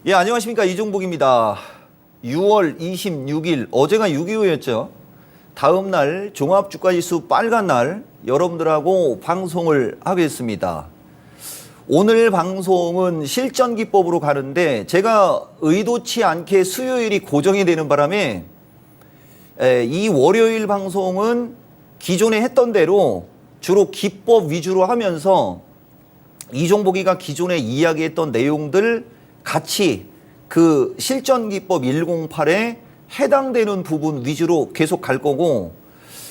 예, 안녕하십니까. 이종복입니다. 6월 26일, 어제가 6.25였죠. 다음 날 종합주가지수 빨간 날 여러분들하고 방송을 하겠습니다. 오늘 방송은 실전기법으로 가는데 제가 의도치 않게 수요일이 고정이 되는 바람에 이 월요일 방송은 기존에 했던 대로 주로 기법 위주로 하면서 이종복이가 기존에 이야기했던 내용들 같이 그 실전기법 108에 해당되는 부분 위주로 계속 갈 거고,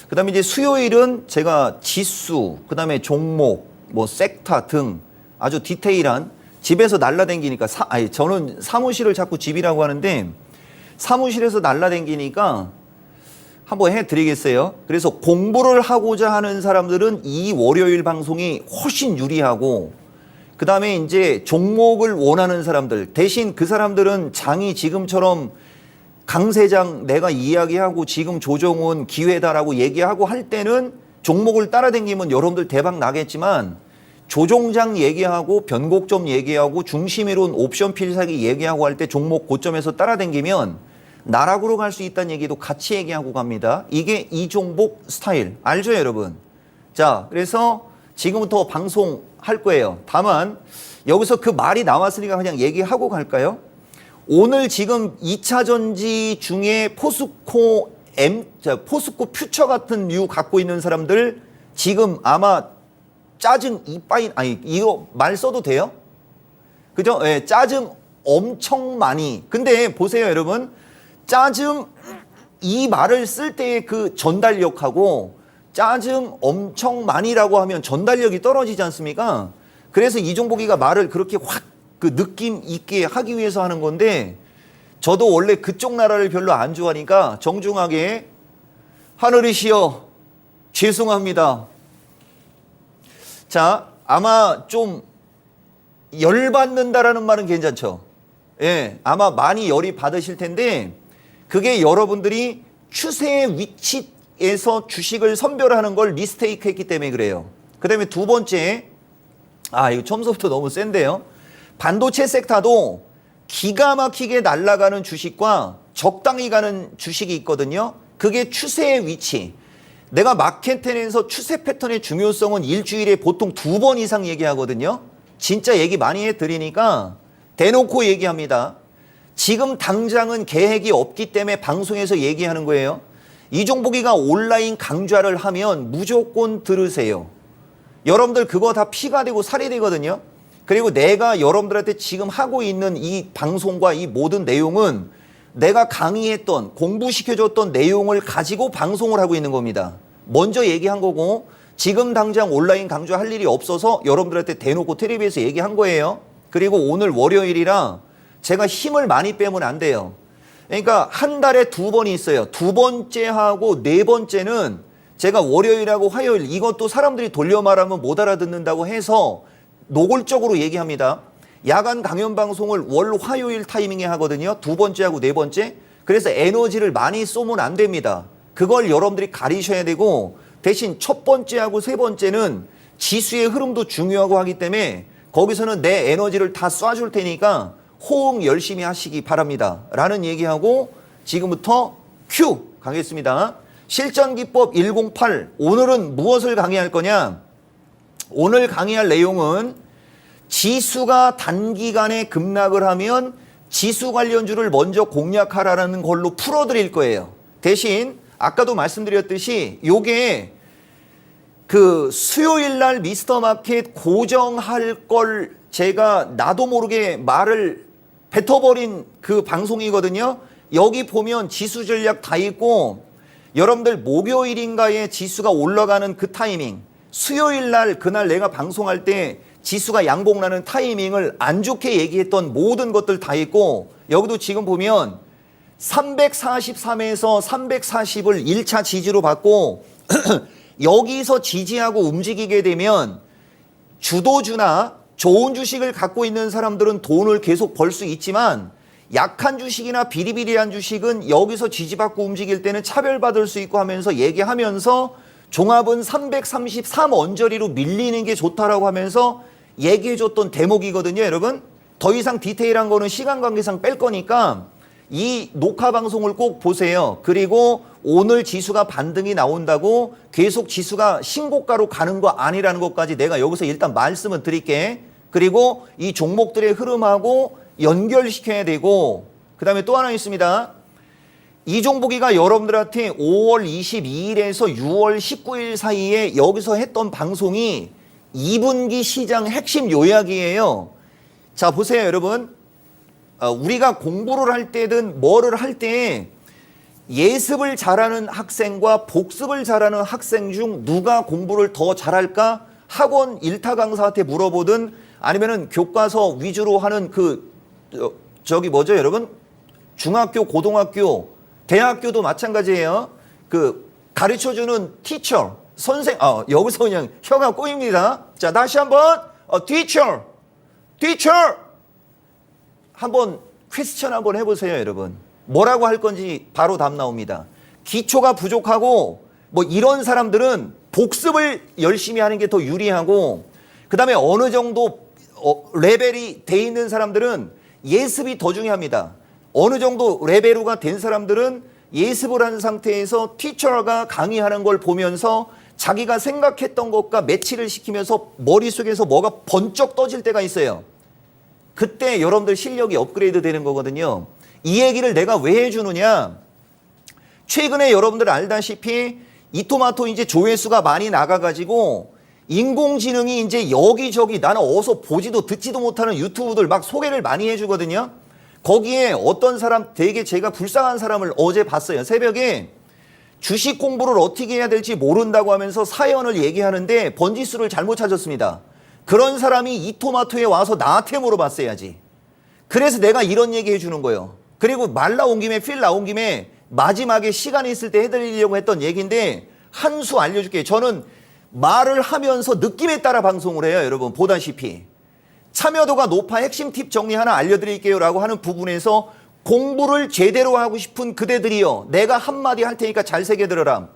그 다음에 이제 수요일은 제가 지수, 그 다음에 종목, 뭐 섹터 등 아주 디테일한, 집에서 날라다니니까 저는 사무실을 자꾸 집이라고 하는데 사무실에서 날라다니니까 한번 해드리겠어요. 그래서 공부를 하고자 하는 사람들은 이 월요일 방송이 훨씬 유리하고, 그 다음에 이제 종목을 원하는 사람들, 대신 그 사람들은 장이 지금처럼 강세장 내가 이야기하고 지금 조정은 기회다라고 얘기하고 할 때는 종목을 따라다니면 여러분들 대박 나겠지만, 조종장 얘기하고 변곡점 얘기하고 중심이론 옵션 필사기 얘기하고 할 때 종목 고점에서 따라다니면 나락으로 갈 수 있다는 얘기도 같이 얘기하고 갑니다. 이게 이종복 스타일 알죠, 여러분? 자, 그래서 지금부터 방송할 거예요. 다만 여기서 그 말이 나왔으니까 그냥 얘기하고 갈까요? 오늘 지금 2차 전지 중에 포스코 퓨처 같은 류 갖고 있는 사람들 지금 아마 짜증 이빠이, 이거 말 써도 돼요? 그죠? 예, 짜증 엄청 많이. 근데 보세요, 여러분. 짜증 이 말을 쓸 때의 그 전달력하고 짜증 엄청 많이라고 하면 전달력이 떨어지지 않습니까? 그래서 이종복이가 말을 그렇게 확 그 느낌 있게 하기 위해서 하는 건데, 저도 원래 그쪽 나라를 별로 안 좋아하니까 정중하게 하늘이시여 죄송합니다. 자, 아마 좀 열받는다라는 말은 괜찮죠? 예, 아마 많이 열이 받으실 텐데 그게 여러분들이 추세의 위치에서 주식을 선별하는 걸 미스테이크 했기 때문에 그래요. 그 다음에 두 번째, 이거 처음부터 너무 센데요. 반도체 섹터도 기가 막히게 날아가는 주식과 적당히 가는 주식이 있거든요. 그게 추세의 위치. 내가 마켓텐에서 추세 패턴의 중요성은 일주일에 보통 2번 이상 얘기하거든요. 진짜 얘기 많이 해드리니까 대놓고 얘기합니다. 지금 당장은 계획이 없기 때문에 방송에서 얘기하는 거예요. 이종복이가 온라인 강좌를 하면 무조건 들으세요. 여러분들 그거 다 피가 되고 살이 되거든요. 그리고 내가 여러분들한테 지금 하고 있는 이 방송과 이 모든 내용은 내가 강의했던, 공부시켜줬던 내용을 가지고 방송을 하고 있는 겁니다. 먼저 얘기한 거고, 지금 당장 온라인 강좌 할 일이 없어서 여러분들한테 대놓고 텔레비에서 얘기한 거예요. 그리고 오늘 월요일이라 제가 힘을 많이 빼면 안 돼요. 그러니까 한 달에 2번이 있어요. 2번째하고 4번째는 제가 월요일하고 화요일, 이것도 사람들이 돌려 말하면 못 알아듣는다고 해서 노골적으로 얘기합니다. 야간 강연 방송을 월 화요일 타이밍에 하거든요. 2번째하고 4번째. 그래서 에너지를 많이 쏘면 안 됩니다. 그걸 여러분들이 가리셔야 되고, 대신 첫 번째하고 세 번째는 지수의 흐름도 중요하고 하기 때문에 거기서는 내 에너지를 다 쏴줄 테니까 호응 열심히 하시기 바랍니다. 라는 얘기하고 지금부터 큐 가겠습니다. 실전기법 108. 오늘은 무엇을 강의할 거냐? 오늘 강의할 내용은 지수가 단기간에 급락을 하면 지수 관련주를 먼저 공략하라는 걸로 풀어드릴 거예요. 대신 아까도 말씀드렸듯이 요게 그 수요일 날 미스터마켓 고정할 걸 제가 나도 모르게 말을 뱉어버린 그 방송이거든요. 여기 보면 지수 전략 다 있고, 여러분들 목요일인가에 지수가 올라가는 그 타이밍, 수요일 날 그날 내가 방송할 때 지수가 양봉나는 타이밍을 안 좋게 얘기했던 모든 것들 다 있고, 여기도 지금 보면 343에서 340을 1차 지지로 받고 여기서 지지하고 움직이게 되면 주도주나 좋은 주식을 갖고 있는 사람들은 돈을 계속 벌 수 있지만, 약한 주식이나 비리비리한 주식은 여기서 지지받고 움직일 때는 차별받을 수 있고 하면서 얘기하면서 종합은 333 언저리로 밀리는 게 좋다라고 하면서 얘기해줬던 대목이거든요, 여러분. 더 이상 디테일한 거는 시간 관계상 뺄 거니까 이 녹화 방송을 꼭 보세요. 그리고 오늘 지수가 반등이 나온다고 계속 지수가 신고가로 가는 거 아니라는 것까지 내가 여기서 일단 말씀을 드릴게. 그리고 이 종목들의 흐름하고 연결시켜야 되고, 그 다음에 또 하나 있습니다. 이종복이가 여러분들한테 5월 22일에서 6월 19일 사이에 여기서 했던 방송이 2분기 시장 핵심 요약이에요. 자, 보세요, 여러분. 우리가 공부를 할 때든 뭐를 할 때 예습을 잘하는 학생과 복습을 잘하는 학생 중 누가 공부를 더 잘할까? 학원 일타 강사한테 물어보든 아니면은 교과서 위주로 하는 저기 뭐죠, 여러분? 중학교, 고등학교, 대학교도 마찬가지예요. 가르쳐주는 티처, 선생, 여기서 그냥 혀가 꼬입니다. 자, 다시 한번, 티처. 한번 퀘스천 한번 해보세요, 여러분. 뭐라고 할 건지 바로 답 나옵니다. 기초가 부족하고 뭐 이런 사람들은 복습을 열심히 하는 게 더 유리하고, 그 다음에 어느 정도 레벨이 돼 있는 사람들은 예습이 더 중요합니다. 어느 정도 레벨로가 된 사람들은 예습을 한 상태에서 티처가 강의하는 걸 보면서 자기가 생각했던 것과 매치를 시키면서 머릿속에서 뭐가 번쩍 떠질 때가 있어요. 그때 여러분들 실력이 업그레이드 되는 거거든요. 이 얘기를 내가 왜 해주느냐. 최근에 여러분들 알다시피 이토마토 이제 조회수가 많이 나가가지고 인공지능이 이제 여기저기 나는 어서 보지도 듣지도 못하는 유튜브들 막 소개를 많이 해주거든요. 거기에 어떤 사람, 되게 제가 불쌍한 사람을 어제 봤어요. 새벽에 주식 공부를 어떻게 해야 될지 모른다고 하면서 사연을 얘기하는데 번지수를 잘못 찾았습니다. 그런 사람이 이토마토에 와서 나한테 물어봤어야지. 그래서 내가 이런 얘기 해주는 거예요. 그리고 말 나온 김에 필 나온 김에 마지막에 시간이 있을 때 해드리려고 했던 얘기인데 한 수 알려줄게요. 저는 말을 하면서 느낌에 따라 방송을 해요. 여러분 보다시피. 참여도가 높아 핵심 팁 정리 하나 알려드릴게요 라고 하는 부분에서 공부를 제대로 하고 싶은 그대들이요. 내가 한마디 할 테니까 잘 새겨 들어라.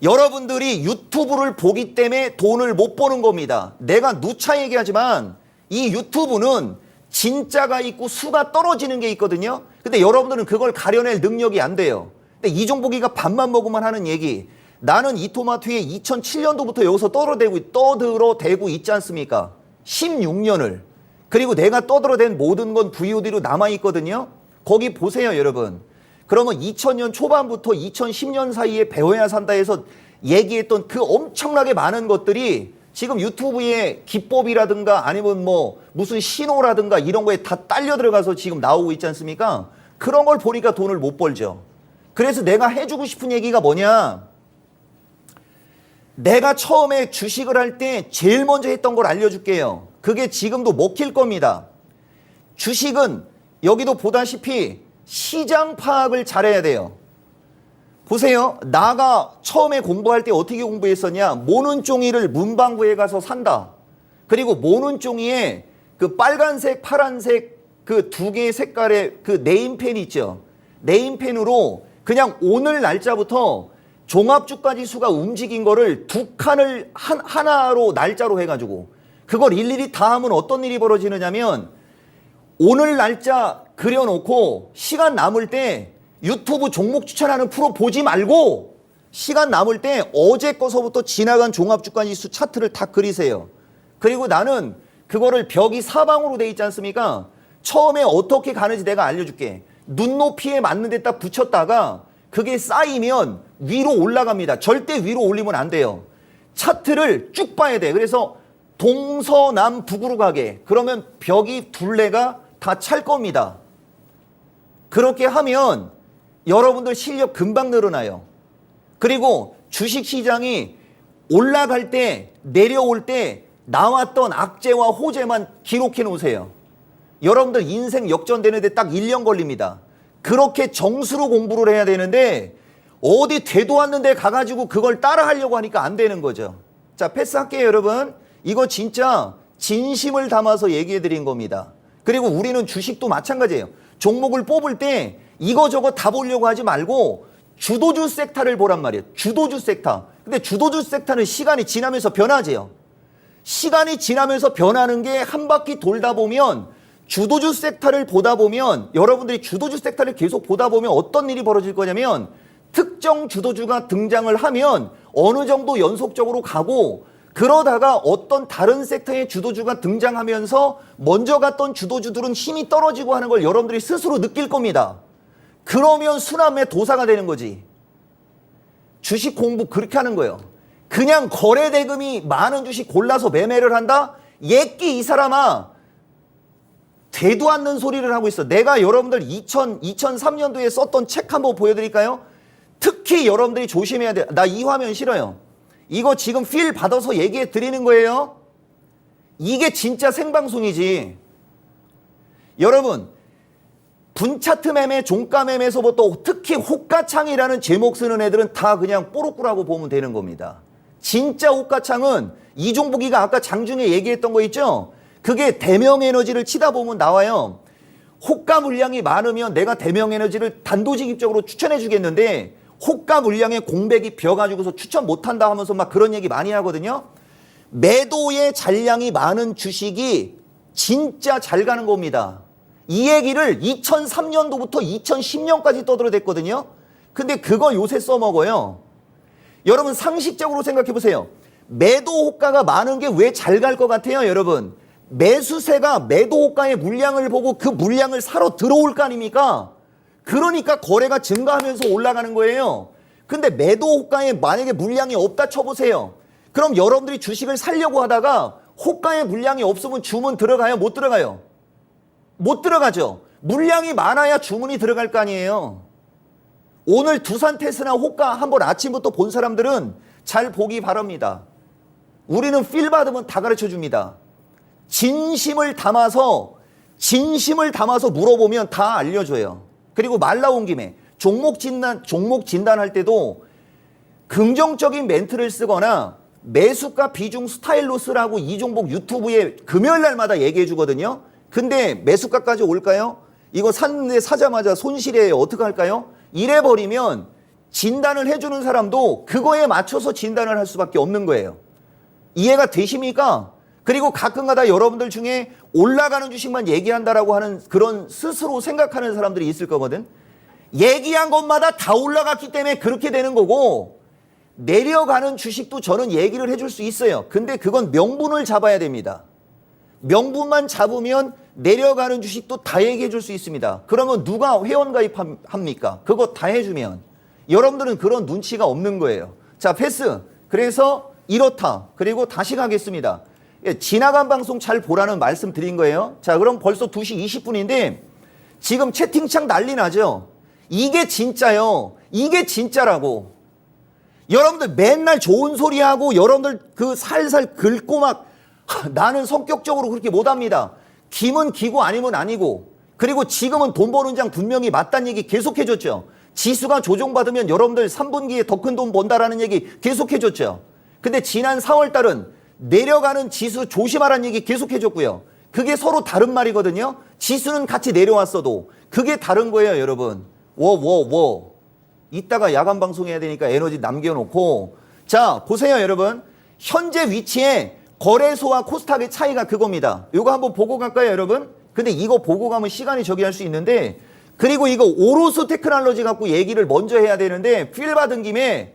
여러분들이 유튜브를 보기 때문에 돈을 못 버는 겁니다. 내가 누차 얘기하지만 이 유튜브는 진짜가 있고 수가 떨어지는 게 있거든요. 근데 여러분들은 그걸 가려낼 능력이 안 돼요. 근데 이종복이가 밥만 먹으면 하는 얘기. 나는 이토마토에 2007년도부터 여기서 떠들어대고 있지 않습니까? 16년을. 그리고 내가 떠들어댄 모든 건 VOD로 남아있거든요. 거기 보세요, 여러분. 그러면 2000년 초반부터 2010년 사이에 배워야 산다 해서 얘기했던 그 엄청나게 많은 것들이 지금 유튜브의 기법이라든가 아니면 뭐 무슨 신호라든가 이런 거에 다 딸려 들어가서 지금 나오고 있지 않습니까? 그런 걸 보니까 돈을 못 벌죠. 그래서 내가 해주고 싶은 얘기가 뭐냐? 내가 처음에 주식을 할 때 제일 먼저 했던 걸 알려줄게요. 그게 지금도 먹힐 겁니다. 주식은 여기도 보다시피 시장 파악을 잘해야 돼요. 보세요. 나가 처음에 공부할 때 어떻게 공부했었냐. 모는 종이를 문방구에 가서 산다. 그리고 모는 종이에 그 빨간색, 파란색 그 두 개의 색깔의 그 네임펜 있죠. 네임펜으로 그냥 오늘 날짜부터 종합주가지수가 움직인 거를 두 칸을 하나로 날짜로 해가지고 그걸 일일이 다 하면 어떤 일이 벌어지느냐면 오늘 날짜 그려놓고 시간 남을 때 유튜브 종목 추천하는 프로 보지 말고 시간 남을 때 어제 거서부터 지나간 종합주가지수 차트를 다 그리세요. 그리고 나는 그거를 벽이 사방으로 돼 있지 않습니까? 처음에 어떻게 가는지 내가 알려줄게. 눈높이에 맞는 데다 붙였다가 그게 쌓이면 위로 올라갑니다. 절대 위로 올리면 안 돼요. 차트를 쭉 봐야 돼. 그래서 동서남북으로 가게. 그러면 벽이 둘레가 다 찰 겁니다. 그렇게 하면 여러분들 실력 금방 늘어나요. 그리고 주식시장이 올라갈 때 내려올 때 나왔던 악재와 호재만 기록해 놓으세요. 여러분들 인생 역전되는데 딱 1년 걸립니다. 그렇게 정수로 공부를 해야 되는데 어디 되도 않는데 가가지고 그걸 따라 하려고 하니까 안 되는 거죠. 자, 패스할게요, 여러분. 이거 진짜 진심을 담아서 얘기해 드린 겁니다. 그리고 우리는 주식도 마찬가지예요. 종목을 뽑을 때 이거저거 다 보려고 하지 말고 주도주 섹터를 보란 말이에요. 주도주 섹터. 근데 주도주 섹터는 시간이 지나면서 변하지요. 시간이 지나면서 변하는 게 한 바퀴 돌다 보면 주도주 섹터를 보다 보면 여러분들이 주도주 섹터를 계속 보다 보면 어떤 일이 벌어질 거냐면 특정 주도주가 등장을 하면 어느 정도 연속적으로 가고 그러다가 어떤 다른 섹터의 주도주가 등장하면서 먼저 갔던 주도주들은 힘이 떨어지고 하는 걸 여러분들이 스스로 느낄 겁니다. 그러면 순환매 도사가 되는 거지. 주식 공부 그렇게 하는 거예요. 그냥 거래 대금이 많은 주식 골라서 매매를 한다? 예끼 이 사람아. 되도 않는 소리를 하고 있어. 내가 여러분들 2003년도에 썼던 책 한번 보여드릴까요? 특히 여러분들이 조심해야 돼. 나 이 화면 싫어요. 이거 지금 필 받아서 얘기해 드리는 거예요. 이게 진짜 생방송이지. 여러분, 분차트 매매, 종가 매매에서부터 특히 호가창이라는 제목 쓰는 애들은 다 그냥 뽀록꾸라고 보면 되는 겁니다. 진짜 호가창은 이종복이가 아까 장중에 얘기했던 거 있죠? 그게 대명에너지를 치다 보면 나와요. 호가 물량이 많으면 내가 대명에너지를 단도직입적으로 추천해 주겠는데 호가 물량의 공백이 벼가지고서 추천 못한다 하면서 막 그런 얘기 많이 하거든요. 매도의 잔량이 많은 주식이 진짜 잘 가는 겁니다. 이 얘기를 2003년도부터 2010년까지 떠들어댔거든요. 근데 그거 요새 써먹어요. 여러분 상식적으로 생각해 보세요. 매도 호가가 많은 게 왜 잘 갈 것 같아요, 여러분? 매수세가 매도 호가의 물량을 보고 그 물량을 사러 들어올 거 아닙니까? 그러니까 거래가 증가하면서 올라가는 거예요. 근데 매도 호가에 만약에 물량이 없다 쳐보세요. 그럼 여러분들이 주식을 사려고 하다가 호가에 물량이 없으면 주문 들어가요? 못 들어가요? 못 들어가죠. 물량이 많아야 주문이 들어갈 거 아니에요. 오늘 두산 테스나 호가 한번 아침부터 본 사람들은 잘 보기 바랍니다. 우리는 필 받으면 다 가르쳐 줍니다. 진심을 담아서 물어보면 다 알려줘요. 그리고 말 나온 김에 종목 진단할 때도 긍정적인 멘트를 쓰거나 매수가 비중 스타일로 쓰라고 이종복 유튜브에 금요일 날마다 얘기해 주거든요. 근데 매수가까지 올까요? 이거 샀는데 사자마자 손실에 어떻게 할까요? 이래버리면 진단을 해주는 사람도 그거에 맞춰서 진단을 할 수밖에 없는 거예요. 이해가 되십니까? 그리고 가끔가다 여러분들 중에 올라가는 주식만 얘기한다라고 하는 그런 스스로 생각하는 사람들이 있을 거거든. 얘기한 것마다 다 올라갔기 때문에 그렇게 되는 거고 내려가는 주식도 저는 얘기를 해줄 수 있어요. 근데 그건 명분을 잡아야 됩니다. 명분만 잡으면 내려가는 주식도 다 얘기해 줄 수 있습니다. 그러면 누가 회원가입합니까? 그거 다 해주면. 여러분들은 그런 눈치가 없는 거예요. 자, 패스. 그래서 이렇다. 그리고 다시 가겠습니다. 지나간 방송 잘 보라는 말씀 드린 거예요. 자, 그럼 벌써 2시 20분인데 지금 채팅창 난리 나죠? 이게 진짜요. 이게 진짜라고. 여러분들 맨날 좋은 소리 하고 여러분들 그 살살 긁고 막 나는 성격적으로 그렇게 못합니다. 김은 기고 아니면 아니고 그리고 지금은 돈 버는 장 분명히 맞다는 얘기 계속해줬죠. 지수가 조정받으면 여러분들 3분기에 더 큰 돈 번다라는 얘기 계속해줬죠. 근데 지난 4월 달은 내려가는 지수 조심하라는 얘기 계속해줬고요. 그게 서로 다른 말이거든요. 지수는 같이 내려왔어도 그게 다른 거예요, 여러분. 이따가 야간 방송해야 되니까 에너지 남겨놓고 자 보세요, 여러분. 현재 위치에 거래소와 코스닥의 차이가 그겁니다. 이거 한번 보고 갈까요, 여러분? 근데 이거 보고 가면 시간이 저기 할 수 있는데 그리고 이거 오로스 테크놀로지 갖고 얘기를 먼저 해야 되는데 필 받은 김에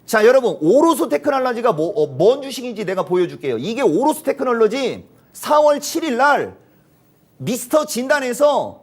자 여러분 오로스 테크놀로지가 뭔 주식인지 내가 보여줄게요. 이게 오로스 테크놀로지 4월 7일 날 미스터 진단에서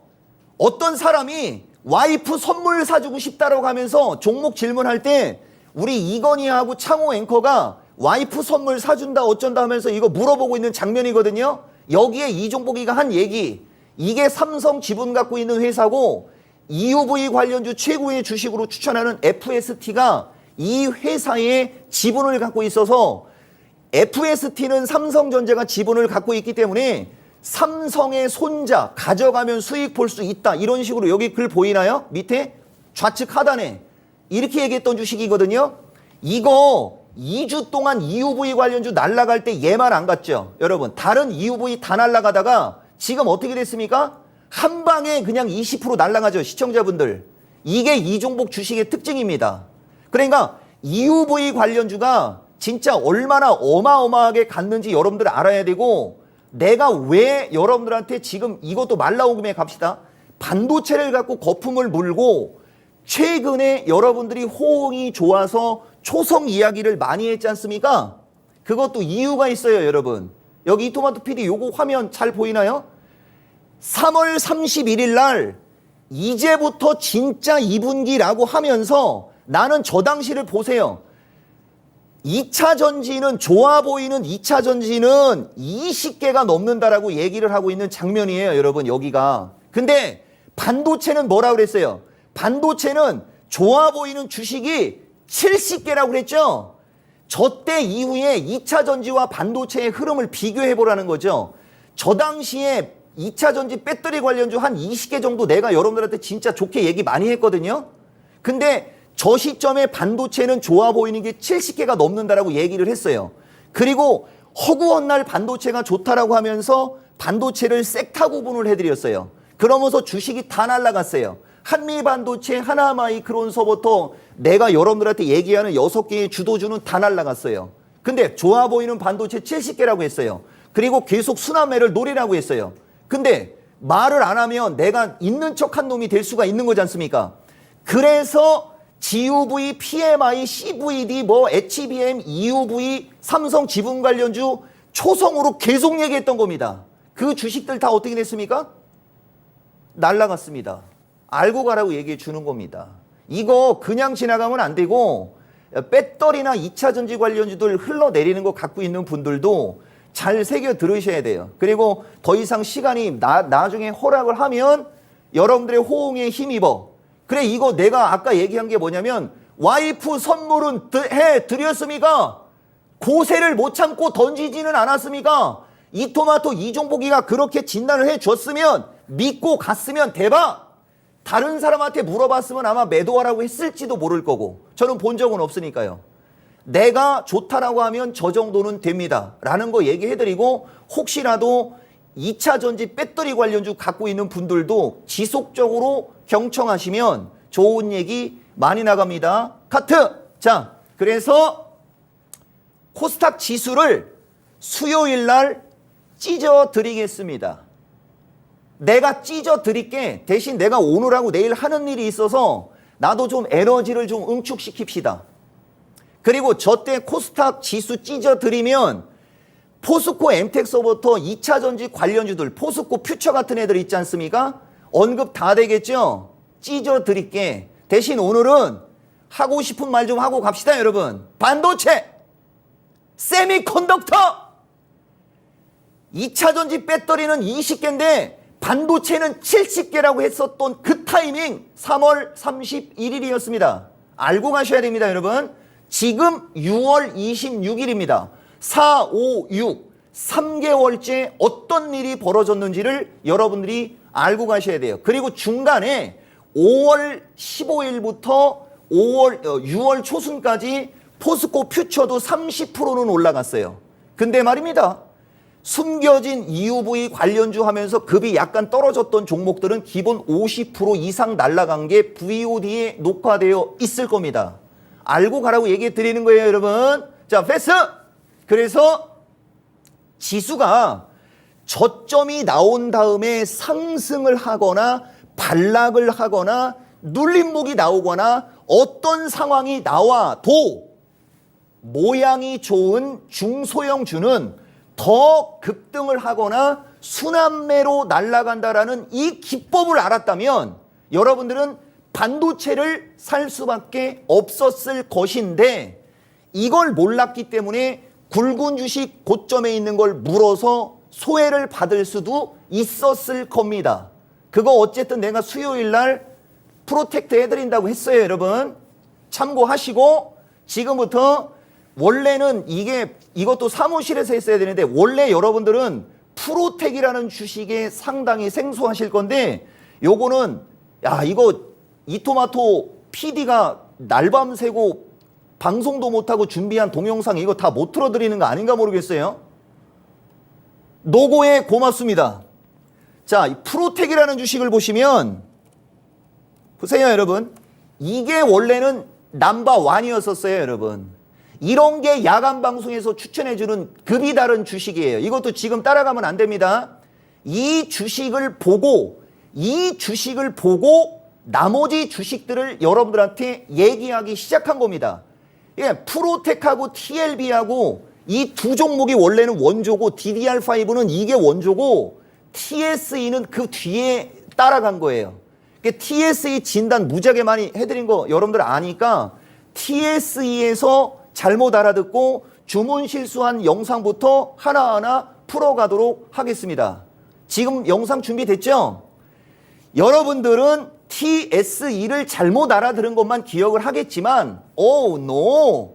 어떤 사람이 와이프 선물 사주고 싶다라고 하면서 종목 질문할 때 우리 이건희하고 창호 앵커가 와이프 선물 사준다 어쩐다 하면서 이거 물어보고 있는 장면이거든요. 여기에 이종복이가 한 얘기 이게 삼성 지분 갖고 있는 회사고 EUV 관련주 최고의 주식으로 추천하는 FST가 이 회사의 지분을 갖고 있어서 FST는 삼성전자가 지분을 갖고 있기 때문에 삼성의 손자 가져가면 수익 볼 수 있다. 이런 식으로 여기 글 보이나요? 밑에 좌측 하단에 이렇게 얘기했던 주식이거든요. 이거 2주 동안 EUV 관련주 날라갈 때 얘만 안 갔죠. 여러분 다른 EUV 다 날라가다가 지금 어떻게 됐습니까? 한 방에 그냥 20% 날라가죠. 시청자분들. 이게 이종복 주식의 특징입니다. 그러니까 EUV 관련주가 진짜 얼마나 어마어마하게 갔는지 여러분들 알아야 되고 내가 왜 여러분들한테 지금 이것도 말 나온 김에 갑시다. 반도체를 갖고 거품을 물고 최근에 여러분들이 호응이 좋아서 초성 이야기를 많이 했지 않습니까? 그것도 이유가 있어요, 여러분. 여기 이토마토 PD 요거 화면 잘 보이나요? 3월 31일 날 이제부터 진짜 2분기라고 하면서 나는 저 당시를 보세요. 2차 전지는 좋아 보이는 2차 전지는 20개가 넘는다라고 얘기를 하고 있는 장면이에요, 여러분. 여기가. 근데 반도체는 뭐라 그랬어요? 반도체는 좋아 보이는 주식이 70개라고 그랬죠? 저 때 이후에 2차 전지와 반도체의 흐름을 비교해 보라는 거죠. 저 당시에 2차 전지 배터리 관련주 한 20개 정도 내가 여러분들한테 진짜 좋게 얘기 많이 했거든요. 근데 저 시점에 반도체는 좋아 보이는 게 70개가 넘는다라고 얘기를 했어요. 그리고 허구한 날 반도체가 좋다라고 하면서 반도체를 섹터 구분을 해드렸어요. 그러면서 주식이 다 날라갔어요. 한미반도체, 하나마이크론서부터 내가 여러분들한테 얘기하는 6개의 주도주는 다 날라갔어요. 근데 좋아 보이는 반도체 70개라고 했어요. 그리고 계속 순환매를 노리라고 했어요. 근데 말을 안 하면 내가 있는 척한 놈이 될 수가 있는 거지 않습니까? 그래서 GUV, PMI, CVD, HBM, EUV, 삼성 지분 관련주 초성으로 계속 얘기했던 겁니다. 그 주식들 다 어떻게 됐습니까? 날라갔습니다. 알고 가라고 얘기해 주는 겁니다. 이거 그냥 지나가면 안 되고 배터리나 2차 전지 관련주들 흘러내리는 거 갖고 있는 분들도 잘 새겨 들으셔야 돼요. 그리고 더 이상 시간이 나중에 허락을 하면 여러분들의 호응에 힘입어. 그래, 이거 내가 아까 얘기한 게 뭐냐면 와이프 선물은 해드렸습니까? 고세를 못 참고 던지지는 않았습니까? 이토마토 이종복이가 그렇게 진단을 해줬으면 믿고 갔으면 대박! 다른 사람한테 물어봤으면 아마 매도하라고 했을지도 모를 거고 저는 본 적은 없으니까요. 내가 좋다라고 하면 저 정도는 됩니다 라는 거 얘기해드리고 혹시라도 2차 전지 배터리 관련주 갖고 있는 분들도 지속적으로 경청하시면 좋은 얘기 많이 나갑니다. 카트! 자, 그래서 코스닥 지수를 수요일 날 찢어 드리겠습니다. 내가 찢어 드릴게. 대신 내가 오늘하고 내일 하는 일이 있어서 나도 좀 에너지를 좀 응축시킵시다. 그리고 저 때 코스닥 지수 찢어 드리면 포스코 엠텍서부터 2차 전지 관련주들, 포스코 퓨처 같은 애들 있지 않습니까? 언급 다 되겠죠? 찢어 드릴게. 대신 오늘은 하고 싶은 말 좀 하고 갑시다, 여러분. 반도체, 세미컨덕터, 2차 전지 배터리는 20개인데 반도체는 70개라고 했었던 그 타이밍 3월 31일이었습니다. 알고 가셔야 됩니다, 여러분. 지금 6월 26일입니다. 4, 5, 6, 3개월째 어떤 일이 벌어졌는지를 여러분들이 알고 가셔야 돼요. 그리고 중간에 5월 15일부터 6월 초순까지 포스코 퓨처도 30%는 올라갔어요. 근데 말입니다. 숨겨진 EUV 관련주 하면서 급이 약간 떨어졌던 종목들은 기본 50% 이상 날아간 게 VOD에 녹화되어 있을 겁니다. 알고 가라고 얘기해 드리는 거예요, 여러분. 자, 패스! 그래서 지수가 저점이 나온 다음에 상승을 하거나 반락을 하거나 눌림목이 나오거나 어떤 상황이 나와도 모양이 좋은 중소형주는 더 급등을 하거나 순환매로 날아간다라는 이 기법을 알았다면 여러분들은 반도체를 살 수밖에 없었을 것인데 이걸 몰랐기 때문에 굵은 주식 고점에 있는 걸 물어서 소외를 받을 수도 있었을 겁니다. 그거 어쨌든 내가 수요일 날 프로텍트 해드린다고 했어요, 여러분. 참고하시고 지금부터 원래는 이것도 사무실에서 했어야 되는데 원래 여러분들은 프로텍이라는 주식에 상당히 생소하실 건데 요거는 이거 이토마토 PD가 날밤 새고 방송도 못하고 준비한 동영상 이거 다 못 틀어드리는 거 아닌가 모르겠어요. 노고에 고맙습니다. 자, 이 프로텍이라는 주식을 보시면 보세요, 여러분. 이게 원래는 넘버 1이었었어요, 여러분. 이런 게 야간 방송에서 추천해주는 급이 다른 주식이에요. 이것도 지금 따라가면 안 됩니다. 이 주식을 보고 나머지 주식들을 여러분들한테 얘기하기 시작한 겁니다. 예, 프로텍하고 TLB하고 이 두 종목이 원래는 원조고 DDR5는 이게 원조고 TSE는 그 뒤에 따라간 거예요. TSE 진단 무지하게 많이 해드린 거 여러분들 아니까 TSE에서 잘못 알아듣고 주문 실수한 영상부터 하나하나 풀어가도록 하겠습니다. 지금 영상 준비됐죠? 여러분들은 TSE를 잘못 알아들은 것만 기억을 하겠지만 Oh no!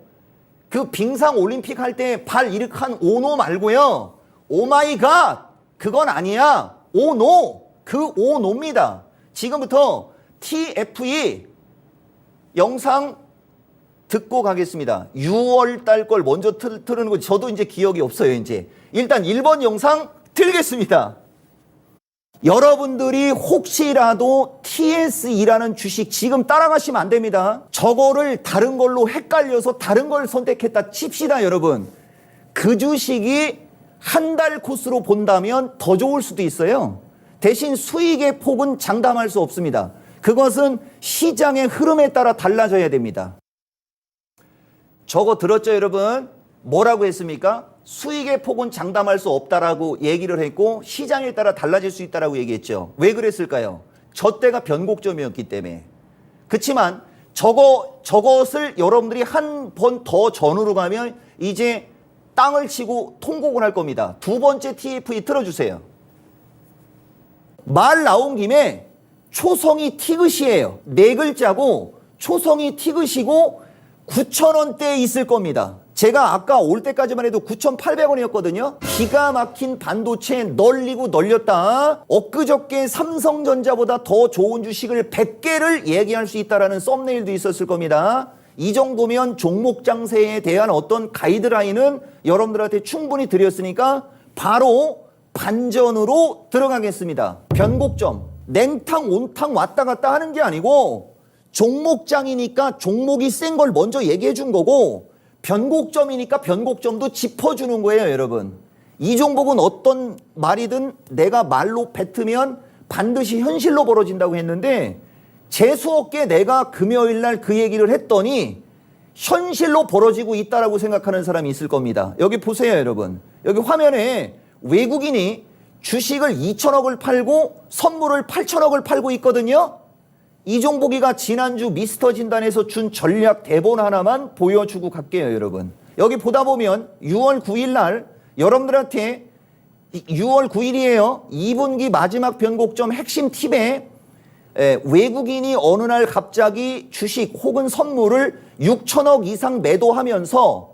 그 빙상 올림픽 할 때 발 이렇게한 Oh no 말고요. Oh my god! 그건 아니야. Oh no! 그 Oh no입니다. 지금부터 TFE 영상 듣고 가겠습니다. 6월 달 걸 먼저 틀는 거 저도 이제 기억이 없어요. 이제 일단 1번 영상 틀겠습니다. 여러분들이 혹시라도 TSE라는 주식 지금 따라가시면 안 됩니다. 저거를 다른 걸로 헷갈려서 다른 걸 선택했다 칩시다, 여러분. 그 주식이 한 달 코스로 본다면 더 좋을 수도 있어요. 대신 수익의 폭은 장담할 수 없습니다. 그것은 시장의 흐름에 따라 달라져야 됩니다. 저거 들었죠, 여러분? 뭐라고 했습니까? 수익의 폭은 장담할 수 없다라고 얘기를 했고 시장에 따라 달라질 수 있다라고 얘기했죠. 왜 그랬을까요? 저 때가 변곡점이었기 때문에. 그렇지만 저것을 여러분들이 한 번 더 전으로 가면 이제 땅을 치고 통곡을 할 겁니다. 두 번째 TFE 틀어주세요. 말 나온 김에 초성이 티귿이에요. 네 글자고 초성이 티귿이고 9,000원대에 있을 겁니다. 제가 아까 올 때까지만 해도 9,800원이었거든요. 기가 막힌 반도체 널리고 널렸다. 엊그저께 삼성전자보다 더 좋은 주식을 100개를 얘기할 수 있다는 썸네일도 있었을 겁니다. 이 정도면 종목 장세에 대한 어떤 가이드라인은 여러분들한테 충분히 드렸으니까 바로 반전으로 들어가겠습니다. 변곡점, 냉탕 온탕 왔다 갔다 하는 게 아니고 종목장이니까 종목이 센 걸 먼저 얘기해 준 거고 변곡점이니까 변곡점도 짚어주는 거예요, 여러분. 이 종목은 어떤 말이든 내가 말로 뱉으면 반드시 현실로 벌어진다고 했는데 재수없게 내가 금요일 날 그 얘기를 했더니 현실로 벌어지고 있다라고 생각하는 사람이 있을 겁니다. 여기 보세요, 여러분. 여기 화면에 외국인이 주식을 2천억을 팔고 선물을 8천억을 팔고 있거든요. 이종복이가 지난주 미스터 진단에서 준 전략 대본 하나만 보여주고 갈게요, 여러분. 여기 보다 보면 6월 9일 날 여러분들한테 6월 9일이에요. 2분기 마지막 변곡점 핵심 팁에 외국인이 어느 날 갑자기 주식 혹은 선물을 6천억 이상 매도하면서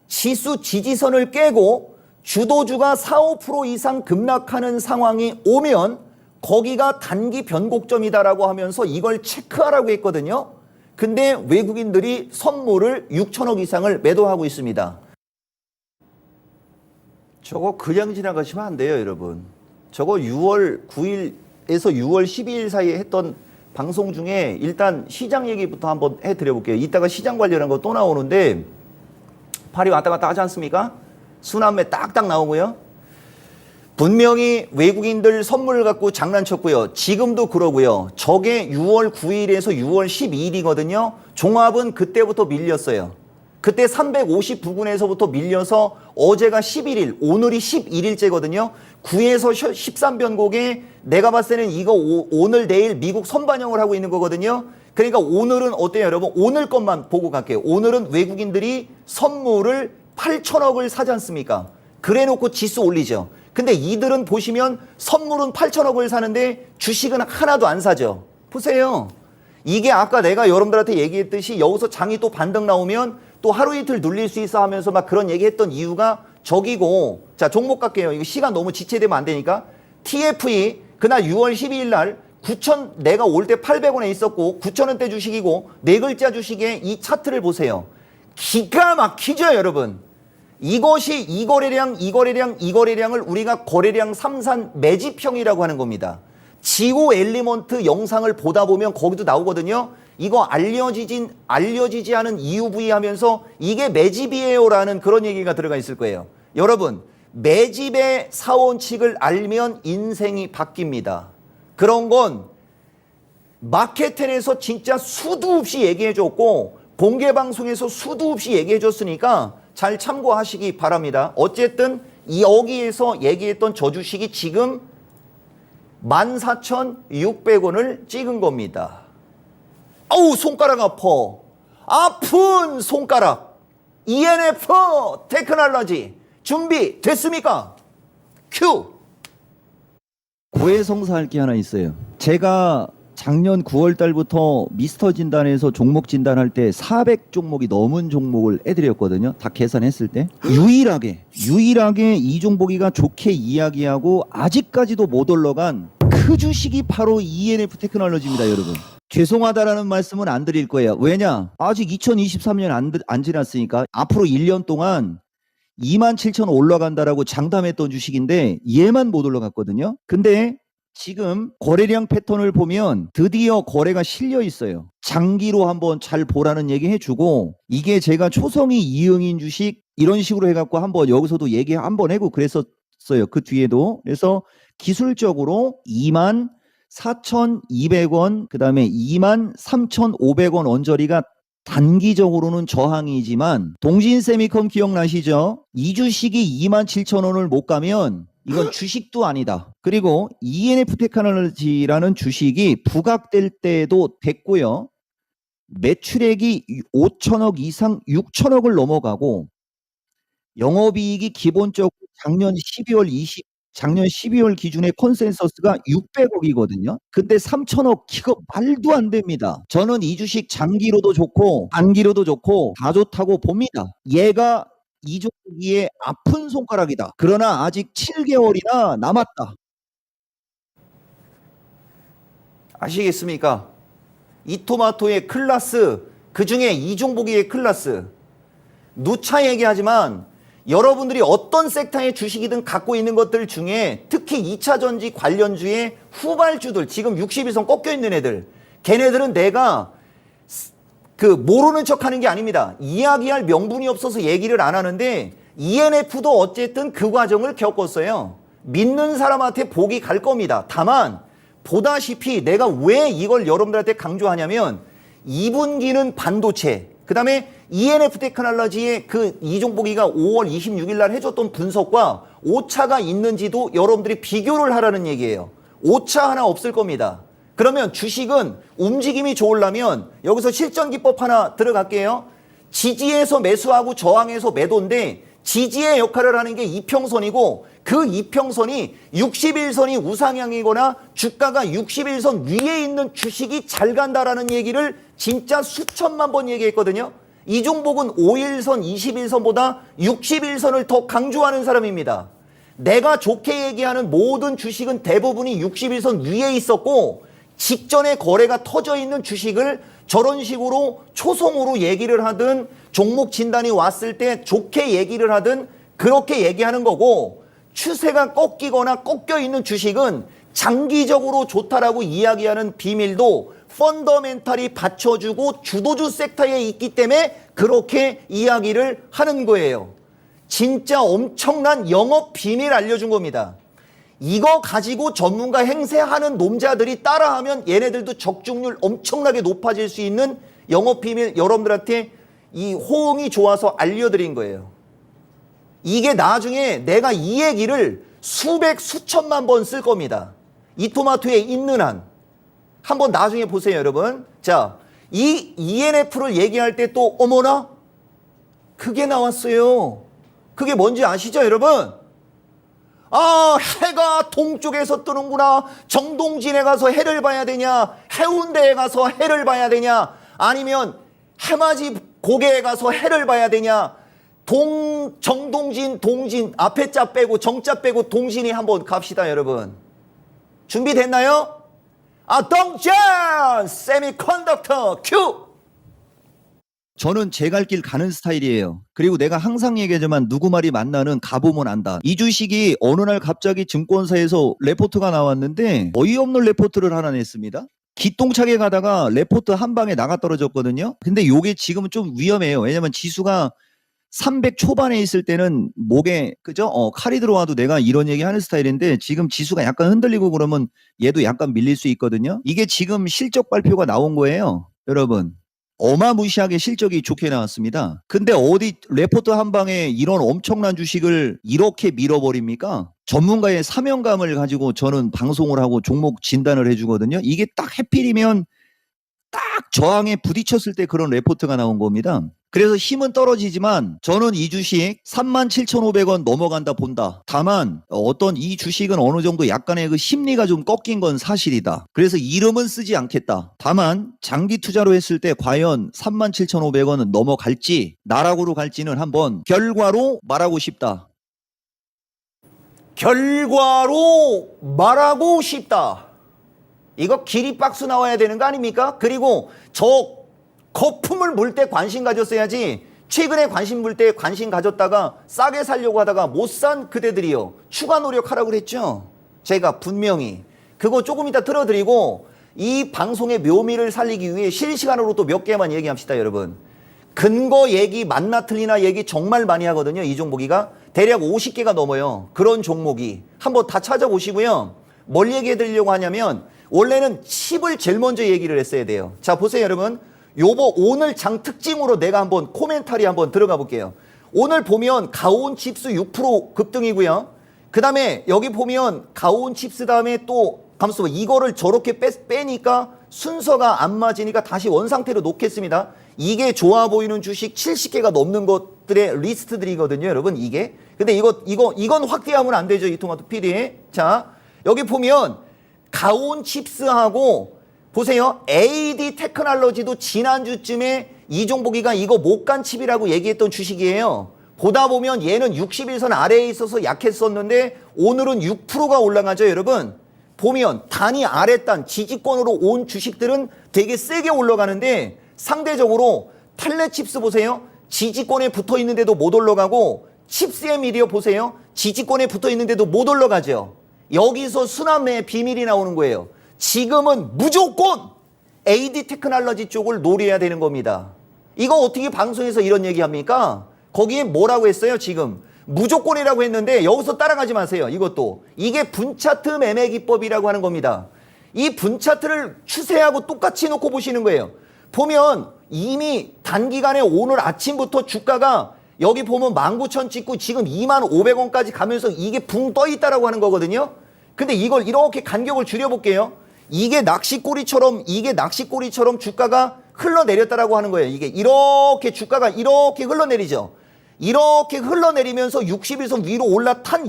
지수 지지선을 깨고 주도주가 4, 5% 이상 급락하는 상황이 오면 거기가 단기 변곡점이다라고 하면서 이걸 체크하라고 했거든요. 근데 외국인들이 선물을 6천억 이상을 매도하고 있습니다. 저거 그냥 지나가시면 안 돼요, 여러분. 저거 6월 9일에서 6월 12일 사이에 했던 방송 중에 일단 시장 얘기부터 한번 해드려 볼게요. 이따가 시장 관련한 거 또 나오는데 팔이 왔다 갔다 하지 않습니까? 순환매 딱딱 나오고요. 분명히 외국인들 선물을 갖고 장난쳤고요. 지금도 그러고요. 저게 6월 9일에서 6월 12일이거든요. 종합은 그때부터 밀렸어요. 그때 350 부근에서부터 밀려서 어제가 11일, 오늘이 11일째거든요. 9에서 13변곡에 내가 봤을 때는 이거 오늘 내일 미국 선반영을 하고 있는 거거든요. 그러니까 오늘은 어때요, 여러분? 오늘 것만 보고 갈게요. 오늘은 외국인들이 선물을 8천억을 사지 않습니까? 그래 놓고 지수 올리죠. 근데 이들은 보시면 선물은 8천억을 사는데 주식은 하나도 안 사죠. 보세요. 이게 아까 내가 여러분들한테 얘기했듯이 여기서 장이 또 반등 나오면 또 하루 이틀 눌릴 수 있어 하면서 막 그런 얘기했던 이유가 저기고, 자, 종목 갈게요. 이거 시간 너무 지체되면 안 되니까. TFE 그날 6월 12일 날 9천, 내가 올 때 800원에 있었고 9천원대 주식이고 네 글자 주식의 이 차트를 보세요. 기가 막히죠, 여러분. 이것이 이 거래량을 우리가 거래량 삼산 매집형이라고 하는 겁니다. 지오 엘리먼트 영상을 보다 보면 거기도 나오거든요. 이거 알려지지 않은 EUV 하면서 이게 매집이에요라는 그런 얘기가 들어가 있을 거예요. 여러분, 매집의 사원칙을 알면 인생이 바뀝니다. 그런 건 마케텐에서 진짜 수도 없이 얘기해 줬고 공개 방송에서 수도 없이 얘기해 줬으니까 잘 참고하시기 바랍니다. 어쨌든 여기에서 얘기했던 저 주식이 지금 14,600원을 찍은 겁니다. 아우, 손가락 아파. 아픈 손가락. ENF 테크놀로지 준비 됐습니까? 큐. 고해성사할 게 하나 있어요. 제가 작년 9월 달부터 미스터 진단에서 종목 진단할 때 400 종목이 넘은 종목을 해드렸거든요. 다 계산했을 때. 유일하게 이종복이가 좋게 이야기하고 아직까지도 못 올라간 그 주식이 바로 ENF 테크놀로지입니다, 여러분. 죄송하다라는 말씀은 안 드릴 거예요. 왜냐? 아직 2023년 안 지났으니까 앞으로 1년 동안 27,000원 올라간다라고 장담했던 주식인데 얘만 못 올라갔거든요. 근데 지금 거래량 패턴을 보면 드디어 거래가 실려 있어요. 장기로 한번 잘 보라는 얘기 해주고, 이게 제가 초성이 이응인 주식 이런 식으로 해갖고 한번 여기서도 얘기 한번 해고 그랬었어요. 그 뒤에도. 그래서 기술적으로 24,200원 그 다음에 23,500원 언저리가 단기적으로는 저항이지만, 동진세미컴 기억나시죠? 이 주식이 27,000원을 못 가면 이건 주식도 아니다. 그리고 ENF 테크놀로지라는 주식이 부각될 때도 됐고요. 매출액이 5천억 이상 6천억을 넘어가고, 영업이익이 기본적으로 작년 12월 기준의 컨센서스가 600억이거든요. 근데 3천억, 이거 말도 안 됩니다. 저는 이 주식 장기로도 좋고 단기로도 좋고 다 좋다고 봅니다. 얘가 이종기의 아픈 손가락이다. 그러나 아직 7개월이나 남았다. 아시겠습니까? 이토마토의 클라스, 그중에 이종복이의 클라스. 누차 얘기하지만 여러분들이 어떤 섹터의 주식이든 갖고 있는 것들 중에 특히 2차전지 관련주의 후발주들, 지금 60일선 꺾여 있는 애들, 걔네들은 내가 모르는 척 하는 게 아닙니다. 이야기할 명분이 없어서 얘기를 안 하는데 ENF도 어쨌든 그 과정을 겪었어요. 믿는 사람한테 복이 갈 겁니다. 다만 보다시피 내가 왜 이걸 여러분들한테 강조하냐면 2분기는 반도체, 그 다음에 ENF 테크놀로지의 그 이종복이가 5월 26일 날 해줬던 분석과 오차가 있는지도 여러분들이 비교를 하라는 얘기예요. 오차 하나 없을 겁니다. 그러면 주식은 움직임이 좋으려면 여기서 실전기법 하나 들어갈게요. 지지에서 매수하고 저항에서 매도인데, 지지의 역할을 하는 게 이평선이고, 그 이평선이 61선이 우상향이거나 주가가 61선 위에 있는 주식이 잘 간다라는 얘기를 진짜 수천만 번 얘기했거든요. 이종복은 5일선, 21선보다 61선을 더 강조하는 사람입니다. 내가 좋게 얘기하는 모든 주식은 대부분이 61선 위에 있었고, 직전에 거래가 터져 있는 주식을 저런 식으로 초성으로 얘기를 하든 종목 진단이 왔을 때 좋게 얘기를 하든 그렇게 얘기하는 거고, 추세가 꺾이거나 꺾여 있는 주식은 장기적으로 좋다라고 이야기하는 비밀도 펀더멘탈이 받쳐주고 주도주 섹터에 있기 때문에 그렇게 이야기를 하는 거예요. 진짜 엄청난 영업 비밀 알려준 겁니다. 이거 가지고 전문가 행세하는 놈자들이 따라하면 얘네들도 적중률 엄청나게 높아질 수 있는 영업 비밀 여러분들한테 이 호응이 좋아서 알려드린 거예요. 이게 나중에 내가 이 얘기를 수백 수천만 번 쓸 겁니다. 이토마토에 있는 한. 한번 나중에 보세요, 여러분. 자, 이 ENF를 얘기할 때 또 어머나? 그게 나왔어요. 그게 뭔지 아시죠, 여러분? 아, 해가 동쪽에서 뜨는구나. 정동진에 가서 해를 봐야 되냐? 해운대에 가서 해를 봐야 되냐? 아니면 해맞이 고개에 가서 해를 봐야 되냐? 정동진, 동진, 앞에 자 빼고 정자 빼고 동진이 한번 갑시다, 여러분. 준비됐나요? 아, 동전! 세미컨덕터 큐! 저는 제 갈 길 가는 스타일이에요. 그리고 내가 항상 얘기하지만 누구 말이 맞나는 가보면 안다. 이 주식이 어느 날 갑자기 증권사에서 레포트가 나왔는데 어이없는 레포트를 하나 냈습니다. 기똥차게 가다가 레포트 한 방에 나가 떨어졌거든요. 근데 요게 지금은 좀 위험해요. 왜냐면 지수가 300 초반에 있을 때는 목에 그죠? 칼이 들어와도 내가 이런 얘기 하는 스타일인데 지금 지수가 약간 흔들리고 그러면 얘도 약간 밀릴 수 있거든요. 이게 지금 실적 발표가 나온 거예요. 여러분. 어마무시하게 실적이 좋게 나왔습니다. 근데 어디 레포트 한 방에 이런 엄청난 주식을 이렇게 밀어버립니까? 전문가의 사명감을 가지고 저는 방송을 하고 종목 진단을 해주거든요. 이게 딱 해필이면 딱 저항에 부딪혔을 때 그런 레포트가 나온 겁니다. 그래서 힘은 떨어지지만 저는 이 주식 37,500원 넘어간다 본다. 다만 어떤 이 주식은 어느 정도 약간의 그 심리가 좀 꺾인 건 사실이다. 그래서 이름은 쓰지 않겠다. 다만 장기 투자로 했을 때 과연 37,500원은 넘어갈지 나락으로 갈지는 한번 결과로 말하고 싶다. 결과로 말하고 싶다. 이거 기립박수 나와야 되는 거 아닙니까? 그리고 저 거품을 물 때 관심 가졌어야지 최근에 관심 물 때 관심 가졌다가 싸게 살려고 하다가 못 산 그대들이요. 추가 노력하라고 그랬죠. 제가 분명히 그거 조금 이따 들어드리고 이 방송의 묘미를 살리기 위해 실시간으로 또 몇 개만 얘기합시다 여러분. 근거 얘기 맞나 틀리나 얘기 정말 많이 하거든요. 이 종목이가 대략 50개가 넘어요. 그런 종목이 한번 다 찾아보시고요. 뭘 얘기해 드리려고 하냐면 원래는 칩을 제일 먼저 얘기를 했어야 돼요. 자 보세요 여러분. 요거 오늘 장 특징으로 내가 한번 코멘터리 한번 들어가 볼게요. 오늘 보면 가온칩스 6% 급등이고요. 그 다음에 여기 보면 가온칩스 다음에 또 감수 이거를 저렇게 빼니까 순서가 안 맞으니까 다시 원상태로 놓겠습니다. 이게 좋아 보이는 주식 70개가 넘는 것들의 리스트들이거든요 여러분 이게. 근데 이건 확대하면 안 되죠 이 토마토 PD. 자 여기 보면 가온칩스하고 보세요. AD 테크놀로지도 지난주쯤에 이종복이가 이거 못 간 칩이라고 얘기했던 주식이에요. 보다 보면 얘는 60일선 아래에 있어서 약했었는데 오늘은 6%가 올라가죠 여러분. 보면 단이 아랫단 지지권으로 온 주식들은 되게 세게 올라가는데 상대적으로 텔레칩스 보세요. 지지권에 붙어 있는데도 못 올라가고 칩스의 미디어 보세요. 지지권에 붙어 있는데도 못 올라가죠. 여기서 순환매의 비밀이 나오는 거예요. 지금은 무조건 AD 테크놀로지 쪽을 노려야 되는 겁니다. 이거 어떻게 방송에서 이런 얘기합니까? 거기에 뭐라고 했어요 지금? 무조건이라고 했는데 여기서 따라가지 마세요. 이것도. 이게 분차트 매매 기법이라고 하는 겁니다. 이 분차트를 추세하고 똑같이 놓고 보시는 거예요. 보면 이미 단기간에 오늘 아침부터 주가가 여기 보면 19,000 찍고 지금 25,500원까지 가면서 이게 붕 떠 있다라고 하는 거거든요. 근데 이걸 이렇게 간격을 줄여볼게요. 이게 낚시꼬리처럼 주가가 흘러내렸다라고 하는 거예요. 이게 이렇게 주가가 이렇게 흘러내리죠. 이렇게 흘러내리면서 60일선 위로 올라탄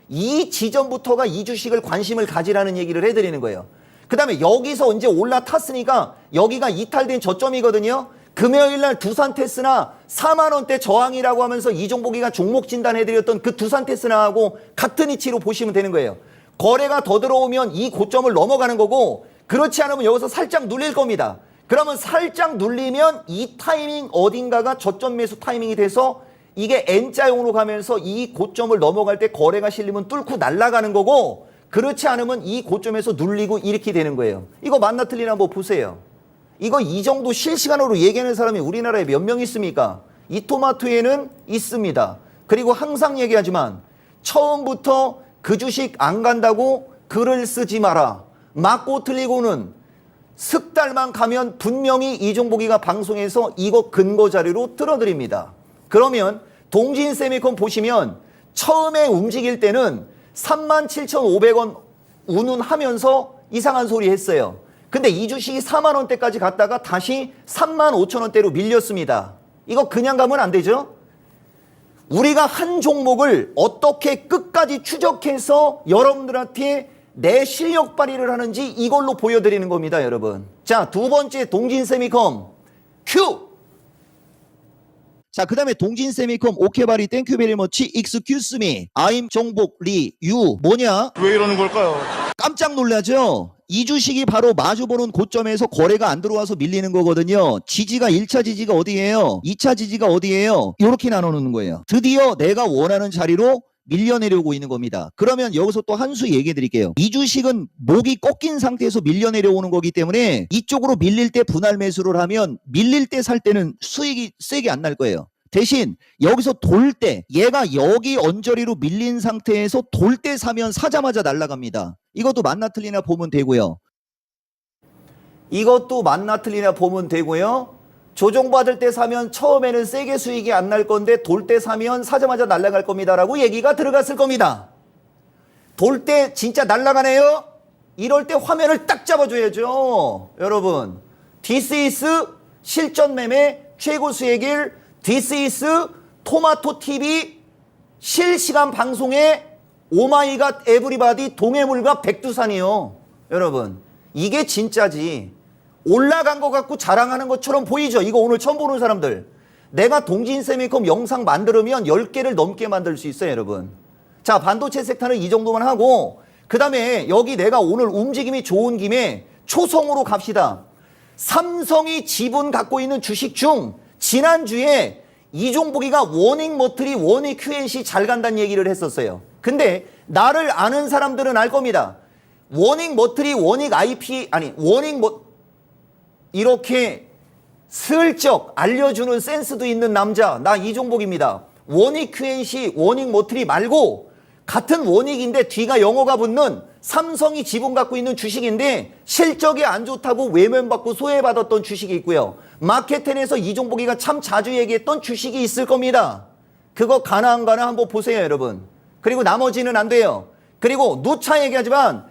이 지점부터가 이 주식을 관심을 가지라는 얘기를 해드리는 거예요. 그 다음에 여기서 이제 올라탔으니까 여기가 이탈된 저점이거든요. 금요일날 두산테스나 4만원대 저항이라고 하면서 이종복이가 종목 진단해드렸던 그 두산테스나하고 같은 위치로 보시면 되는 거예요. 거래가 더 들어오면 이 고점을 넘어가는 거고 그렇지 않으면 여기서 살짝 눌릴 겁니다. 그러면 살짝 눌리면 이 타이밍 어딘가가 저점 매수 타이밍이 돼서 이게 N자용으로 가면서 이 고점을 넘어갈 때 거래가 실리면 뚫고 날아가는 거고 그렇지 않으면 이 고점에서 눌리고 이렇게 되는 거예요. 이거 맞나 틀리나 한번 보세요. 이거 이 정도 실시간으로 얘기하는 사람이 우리나라에 몇 명 있습니까? 이 토마토에는 있습니다. 그리고 항상 얘기하지만 처음부터 그 주식 안 간다고 글을 쓰지 마라. 맞고 틀리고는 석 달만 가면 분명히 이종복이가 방송에서 이거 근거 자료로 틀어드립니다. 그러면 동진세미콘 보시면 처음에 움직일 때는 37,500원 운운하면서 이상한 소리 했어요. 근데 이 주식이 4만원대까지 갔다가 다시 35,000원대로 밀렸습니다. 이거 그냥 가면 안 되죠? 우리가 한 종목을 어떻게 끝까지 추적해서 여러분들한테 내 실력 발휘를 하는지 이걸로 보여드리는 겁니다, 여러분. 자, 두 번째 동진세미컴 큐! 자, 그 다음에 동진세미컴 오케바리 땡큐 베리 머치 익스큐스 미 아임 정복 리유 뭐냐? 왜 이러는 걸까요? 깜짝 놀라죠? 이 주식이 바로 마주보는 고점에서 거래가 안 들어와서 밀리는 거거든요. 지지가 1차 지지가 어디예요? 2차 지지가 어디예요? 이렇게 나눠놓는 거예요. 드디어 내가 원하는 자리로 밀려내려오고 있는 겁니다. 그러면 여기서 또 한 수 얘기해 드릴게요. 이 주식은 목이 꺾인 상태에서 밀려내려오는 거기 때문에 이쪽으로 밀릴 때 분할 매수를 하면 밀릴 때 살 때는 수익이 세게 안 날 거예요. 대신 여기서 돌 때 얘가 여기 언저리로 밀린 상태에서 돌 때 사면 사자마자 날아갑니다. 이것도 맞나 틀리나 보면 되고요. 이것도 맞나 틀리나 보면 되고요. 조정받을 때 사면 처음에는 세게 수익이 안 날 건데 돌 때 사면 사자마자 날아갈 겁니다라고 얘기가 들어갔을 겁니다. 돌 때 진짜 날아가네요. 이럴 때 화면을 딱 잡아줘야죠. 여러분, This is 실전 매매 최고 수익일 This is 토마토 TV 실시간 방송에 오마이갓 에브리바디 동해물과 백두산이요. 여러분, 이게 진짜지. 올라간 것 같고 자랑하는 것처럼 보이죠. 이거 오늘 처음 보는 사람들. 내가 동진세미컴 영상 만들면 10개를 넘게 만들 수 있어요, 여러분. 자, 반도체 섹터는 이 정도만 하고 그 다음에 여기 내가 오늘 움직임이 좋은 김에 초성으로 갑시다. 삼성이 지분 갖고 있는 주식 중 지난주에 이종복이가 워닝 머트리, 워닝 QNC 잘 간다는 얘기를 했었어요. 근데 나를 아는 사람들은 알 겁니다. 워닝 머트리, 워닝 IP, 아니 워닝 이렇게 슬쩍 알려주는 센스도 있는 남자, 나 이종복입니다. 워닝 QNC, 워닝 머트리 말고 같은 워닝인데 뒤가 영어가 붙는 삼성이 지분 갖고 있는 주식인데 실적이 안 좋다고 외면받고 소외받았던 주식이 있고요. 마켓텐에서 이종복이가 참 자주 얘기했던 주식이 있을 겁니다. 그거 가나 안 가나 한번 보세요, 여러분. 그리고 나머지는 안 돼요. 그리고 누차 얘기하지만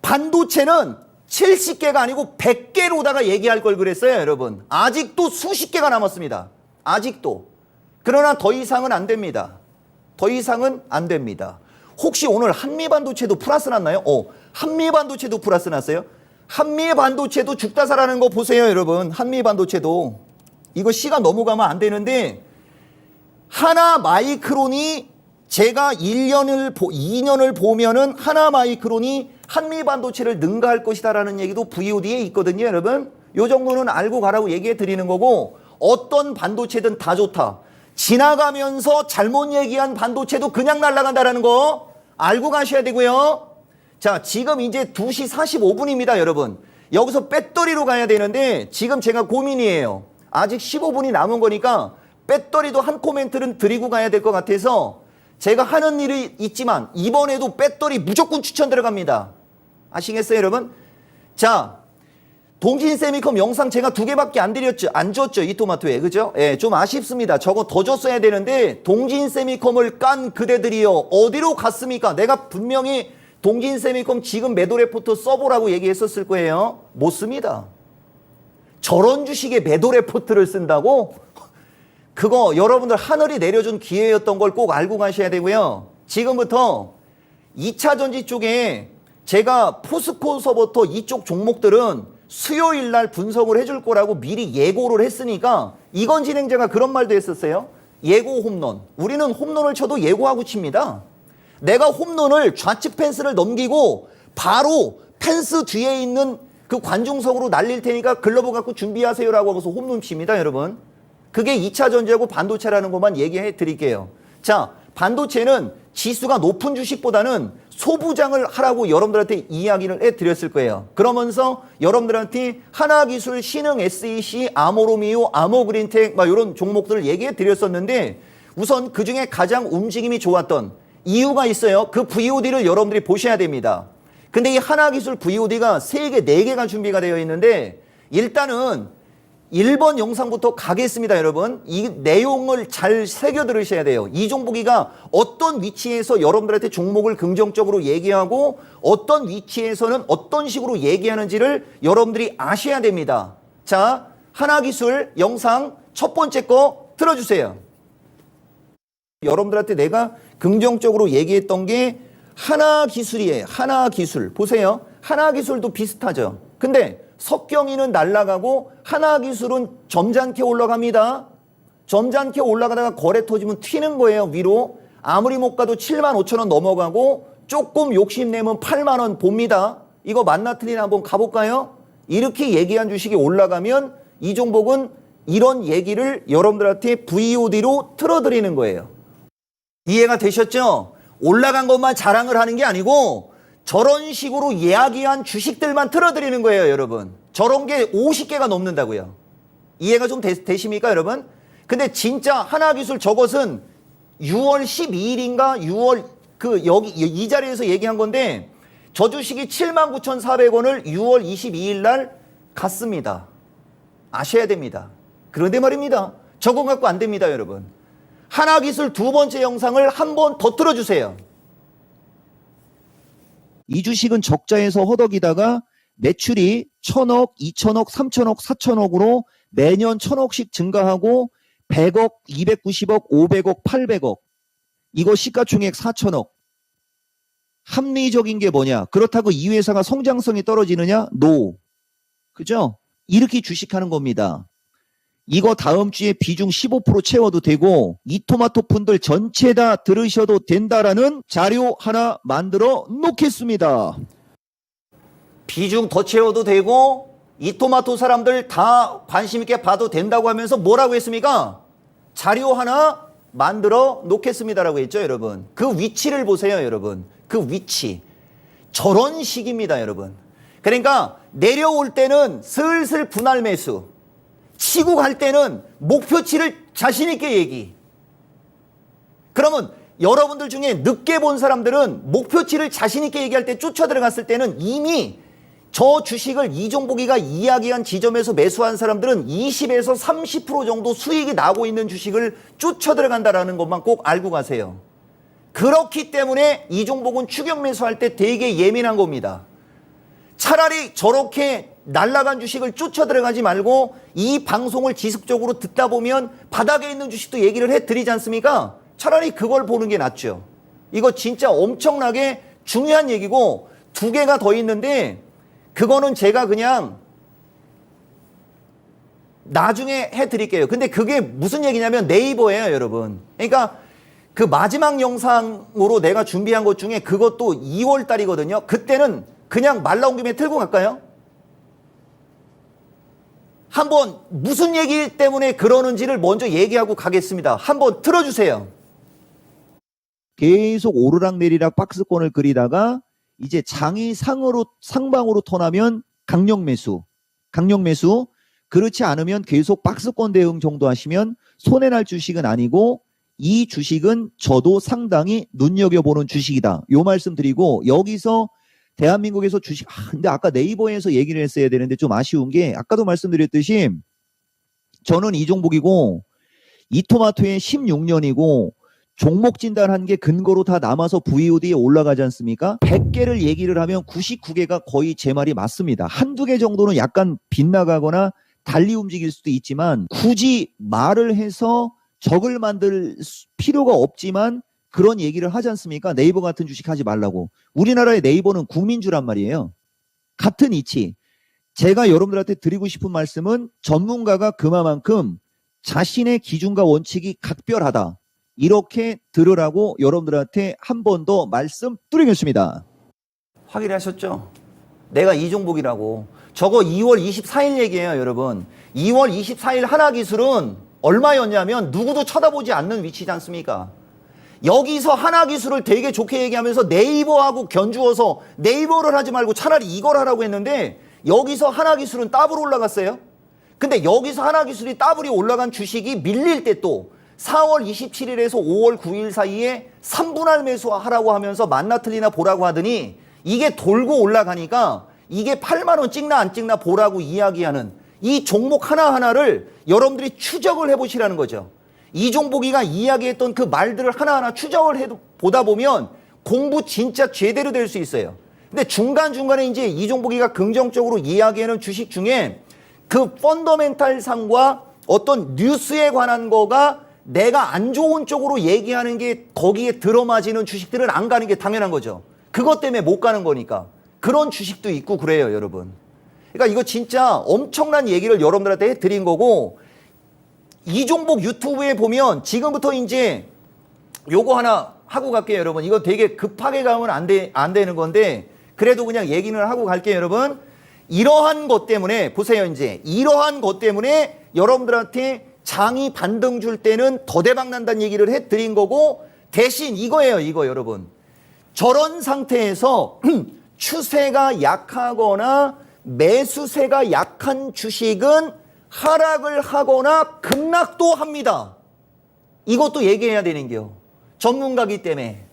반도체는 70개가 아니고 100개로다가 얘기할 걸 그랬어요, 여러분. 아직도 수십 개가 남았습니다. 아직도. 그러나 더 이상은 안 됩니다. 더 이상은 안 됩니다. 혹시 오늘 한미반도체도 플러스 났나요? 한미반도체도 플러스 났어요? 한미반도체도 죽다 살아나는 거 보세요, 여러분. 한미반도체도. 이거 시간 넘어가면 안 되는데 하나마이크론이 제가 2년을 보면은 하나마이크론이 한미반도체를 능가할 것이다라는 얘기도 VOD에 있거든요, 여러분. 요 정도는 알고 가라고 얘기해 드리는 거고 어떤 반도체든 다 좋다. 지나가면서 잘못 얘기한 반도체도 그냥 날아간다라는 거 알고 가셔야 되고요. 자, 지금 이제 2시 45분입니다, 여러분. 여기서 배터리로 가야 되는데 지금 제가 고민이에요. 아직 15분이 남은 거니까 배터리도 한 코멘트는 드리고 가야 될 것 같아서 제가 하는 일이 있지만 이번에도 배터리 무조건 추천 들어갑니다. 아시겠어요, 여러분? 자, 동진세미컴 영상 제가 2개밖에 안 줬죠, 이 토마토에. 그죠? 예, 좀 아쉽습니다. 저거 더 줬어야 되는데 동진세미컴을 깐 그대들이요. 어디로 갔습니까? 내가 분명히 동진세미컴 지금 매도 레포트 써보라고 얘기했었을 거예요. 못 씁니다. 저런 주식에 매도 레포트를 쓴다고? 그거 여러분들 하늘이 내려준 기회였던 걸 꼭 알고 가셔야 되고요. 지금부터 2차 전지 쪽에 제가 포스코서부터 이쪽 종목들은 수요일 날 분석을 해줄 거라고 미리 예고를 했으니까 이건 진행자가 그런 말도 했었어요. 예고 홈런. 우리는 홈런을 쳐도 예고하고 칩니다. 내가 홈런을 좌측 펜스를 넘기고 바로 펜스 뒤에 있는 그 관중석으로 날릴 테니까 글러브 갖고 준비하세요라고 하고서 홈런 칩니다, 여러분. 그게 2차 전지하고 반도체라는 것만 얘기해 드릴게요. 자, 반도체는 지수가 높은 주식보다는 소부장을 하라고 여러분들한테 이야기를 해 드렸을 거예요. 그러면서 여러분들한테 하나기술, 신흥, SEC, 아모로미오, 아모그린텍 막 이런 종목들을 얘기해 드렸었는데 우선 그중에 가장 움직임이 좋았던 이유가 있어요. 그 VOD를 여러분들이 보셔야 됩니다. 근데 이 하나기술 VOD가 3개, 4개가 준비가 되어 있는데 일단은 1번 영상부터 가겠습니다, 여러분. 이 내용을 잘 새겨 들으셔야 돼요. 이종복이가 어떤 위치에서 여러분들한테 종목을 긍정적으로 얘기하고 어떤 위치에서는 어떤 식으로 얘기하는지를 여러분들이 아셔야 됩니다. 자, 하나기술 영상 첫 번째 거 틀어주세요. 여러분들한테 내가 긍정적으로 얘기했던 게 하나기술이에요. 하나기술. 보세요. 하나기술도 비슷하죠. 근데 석경이는 날아가고 하나기술은 점잖게 올라갑니다. 점잖게 올라가다가 거래 터지면 튀는 거예요, 위로. 아무리 못 가도 7만 5천 원 넘어가고 조금 욕심내면 8만 원 봅니다. 이거 맞나 틀리나 한번 가볼까요? 이렇게 얘기한 주식이 올라가면 이종복은 이런 얘기를 여러분들한테 VOD로 틀어드리는 거예요. 이해가 되셨죠? 올라간 것만 자랑을 하는 게 아니고 저런 식으로 이야기한 주식들만 틀어드리는 거예요, 여러분. 저런 게 50개가 넘는다고요. 이해가 좀 되십니까, 여러분? 근데 진짜 하나기술 저것은 6월 12일인가 6월 여기 이 자리에서 얘기한 건데 저 주식이 79,400원을 6월 22일 날 갔습니다. 아셔야 됩니다. 그런데 말입니다. 저거 갖고 안 됩니다, 여러분. 하나기술 두 번째 영상을 한 번 더 틀어주세요. 이 주식은 적자에서 허덕이다가 매출이 1,000억, 2,000억, 3,000억, 4,000억으로 매년 1,000억씩 증가하고 100억, 290억, 500억, 800억. 이거 시가총액 4,000억. 합리적인 게 뭐냐? 그렇다고 이 회사가 성장성이 떨어지느냐? No. 그죠? 이렇게 주식하는 겁니다. 이거 다음 주에 비중 15% 채워도 되고 이토마토 분들 전체 다 들으셔도 된다라는 자료 하나 만들어 놓겠습니다. 비중 더 채워도 되고 이토마토 사람들 다 관심 있게 봐도 된다고 하면서 뭐라고 했습니까? 자료 하나 만들어 놓겠습니다라고 했죠, 여러분. 그 위치를 보세요, 여러분. 그 위치. 저런 식입니다, 여러분. 그러니까 내려올 때는 슬슬 분할 매수. 치고 갈 때는 목표치를 자신 있게 얘기. 그러면 여러분들 중에 늦게 본 사람들은 목표치를 자신 있게 얘기할 때 쫓아 들어갔을 때는 이미 저 주식을 이종복이가 이야기한 지점에서 매수한 사람들은 20에서 30% 정도 수익이 나고 있는 주식을 쫓아 들어간다라는 것만 꼭 알고 가세요. 그렇기 때문에 이종복은 추격 매수할 때 되게 예민한 겁니다. 차라리 저렇게 날라간 주식을 쫓아 들어가지 말고 이 방송을 지속적으로 듣다 보면 바닥에 있는 주식도 얘기를 해드리지 않습니까? 차라리 그걸 보는 게 낫죠. 이거 진짜 엄청나게 중요한 얘기고 두 개가 더 있는데 그거는 제가 그냥 나중에 해드릴게요. 근데 그게 무슨 얘기냐면 네이버예요, 여러분. 그러니까 그 마지막 영상으로 내가 준비한 것 중에 그것도 2월 달이거든요. 그때는 그냥 말 나온 김에 틀고 갈까요? 한번 무슨 얘기 때문에 그러는지를 먼저 얘기하고 가겠습니다. 한번 틀어주세요. 계속 오르락 내리락 박스권을 그리다가 이제 장이 상방으로 턴하면 강력 매수. 그렇지 않으면 계속 박스권 대응 정도 하시면 손해날 주식은 아니고 이 주식은 저도 상당히 눈여겨보는 주식이다. 요 말씀 드리고 여기서 대한민국에서 주식, 근데 아까 네이버에서 얘기를 했어야 되는데 좀 아쉬운 게 아까도 말씀드렸듯이 저는 이종복이고 이토마토의 16년이고 종목 진단한 게 근거로 다 남아서 VOD에 올라가지 않습니까? 100개를 얘기를 하면 99개가 거의 제 말이 맞습니다. 한두 개 정도는 약간 빗나가거나 달리 움직일 수도 있지만 굳이 말을 해서 적을 만들 필요가 없지만 그런 얘기를 하지 않습니까? 네이버 같은 주식 하지 말라고. 우리나라의 네이버는 국민주란 말이에요. 같은 이치. 제가 여러분들한테 드리고 싶은 말씀은 전문가가 그만큼 자신의 기준과 원칙이 각별하다. 이렇게 들으라고 여러분들한테 한 번 더 말씀드리겠습니다. 확인하셨죠? 내가 이종복이라고. 저거 2월 24일 얘기예요, 여러분. 2월 24일 하나기술은 얼마였냐면 누구도 쳐다보지 않는 위치지 않습니까? 여기서 하나기술을 되게 좋게 얘기하면서 네이버하고 견주어서 네이버를 하지 말고 차라리 이걸 하라고 했는데 여기서 하나기술은 더블 올라갔어요. 근데 여기서 하나기술이 더블이 올라간 주식이 밀릴 때 또 4월 27일에서 5월 9일 사이에 3분할 매수하라고 하면서 만나 틀리나 보라고 하더니 이게 돌고 올라가니까 이게 8만 원 찍나 안 찍나 보라고 이야기하는 이 종목 하나하나를 여러분들이 추적을 해보시라는 거죠. 이종복이가 이야기했던 그 말들을 하나하나 추적을 보다 보면 공부 진짜 제대로 될 수 있어요. 근데 중간중간에 이제 이종복이가 긍정적으로 이야기하는 주식 중에 그 펀더멘탈상과 어떤 뉴스에 관한 거가 내가 안 좋은 쪽으로 얘기하는 게 거기에 들어맞이는 주식들은 안 가는 게 당연한 거죠. 그것 때문에 못 가는 거니까. 그런 주식도 있고 그래요, 여러분. 그러니까 이거 진짜 엄청난 얘기를 여러분들한테 해드린 거고 이종복 유튜브에 보면 지금부터 이제 요거 하나 하고 갈게요, 여러분. 이거 되게 급하게 가면 안 되는 건데 그래도 그냥 얘기는 하고 갈게요, 여러분. 이러한 것 때문에 보세요, 이제 이러한 것 때문에 여러분들한테 장이 반등 줄 때는 더 대박 난다는 얘기를 해드린 거고 대신 이거예요, 이거 여러분. 저런 상태에서 추세가 약하거나 매수세가 약한 주식은 하락을 하거나 급락도 합니다. 이것도 얘기해야 되는 게요. 전문가기 때문에.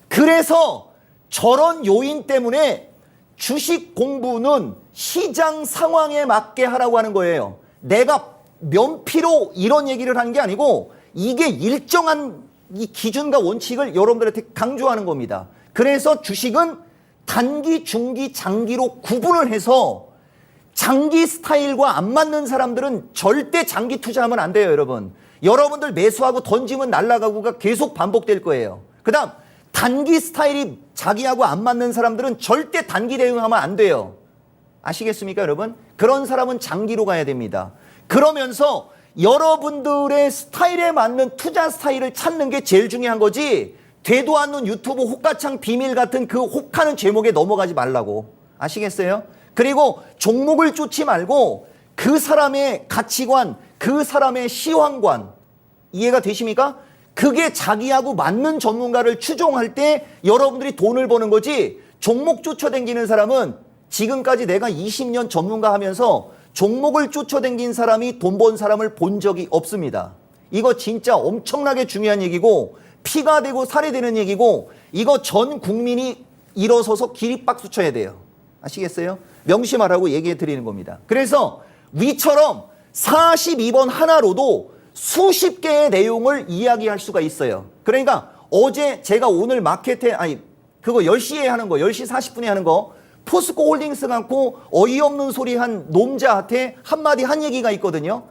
그래서 저런 요인 때문에 주식 공부는 시장 상황에 맞게 하라고 하는 거예요. 내가 면피로 이런 얘기를 하는 게 아니고 이게 일정한 이 기준과 원칙을 여러분들한테 강조하는 겁니다. 그래서 주식은 단기, 중기, 장기로 구분을 해서 장기 스타일과 안 맞는 사람들은 절대 장기 투자하면 안 돼요, 여러분. 여러분들 매수하고 던지면 날아가고가 계속 반복될 거예요. 그 다음 단기 스타일이 자기하고 안 맞는 사람들은 절대 단기 대응하면 안 돼요. 아시겠습니까, 여러분? 그런 사람은 장기로 가야 됩니다. 그러면서 여러분들의 스타일에 맞는 투자 스타일을 찾는 게 제일 중요한 거지, 되도 않는 유튜브 호가창 비밀 같은 그 혹하는 제목에 넘어가지 말라고. 아시겠어요? 그리고 종목을 쫓지 말고 그 사람의 가치관, 그 사람의 시황관, 이해가 되십니까? 그게 자기하고 맞는 전문가를 추종할 때 여러분들이 돈을 버는 거지, 종목 쫓아다니는 사람은 지금까지 내가 20년 전문가 하면서 종목을 쫓아다닌 사람이 돈 번 사람을 본 적이 없습니다. 이거 진짜 엄청나게 중요한 얘기고 피가 되고 살이 되는 얘기고 이거 전 국민이 일어서서 기립박수 쳐야 돼요. 아시겠어요? 명심하라고 얘기해 드리는 겁니다. 그래서 위처럼 42번 하나로도 수십 개의 내용을 이야기할 수가 있어요. 그러니까 어제 제가 오늘 마켓에, 그거 10시에 하는 거, 10시 40분에 하는 거, 포스코 홀딩스 갖고 어이없는 소리 한 놈자한테 한마디 한 얘기가 있거든요.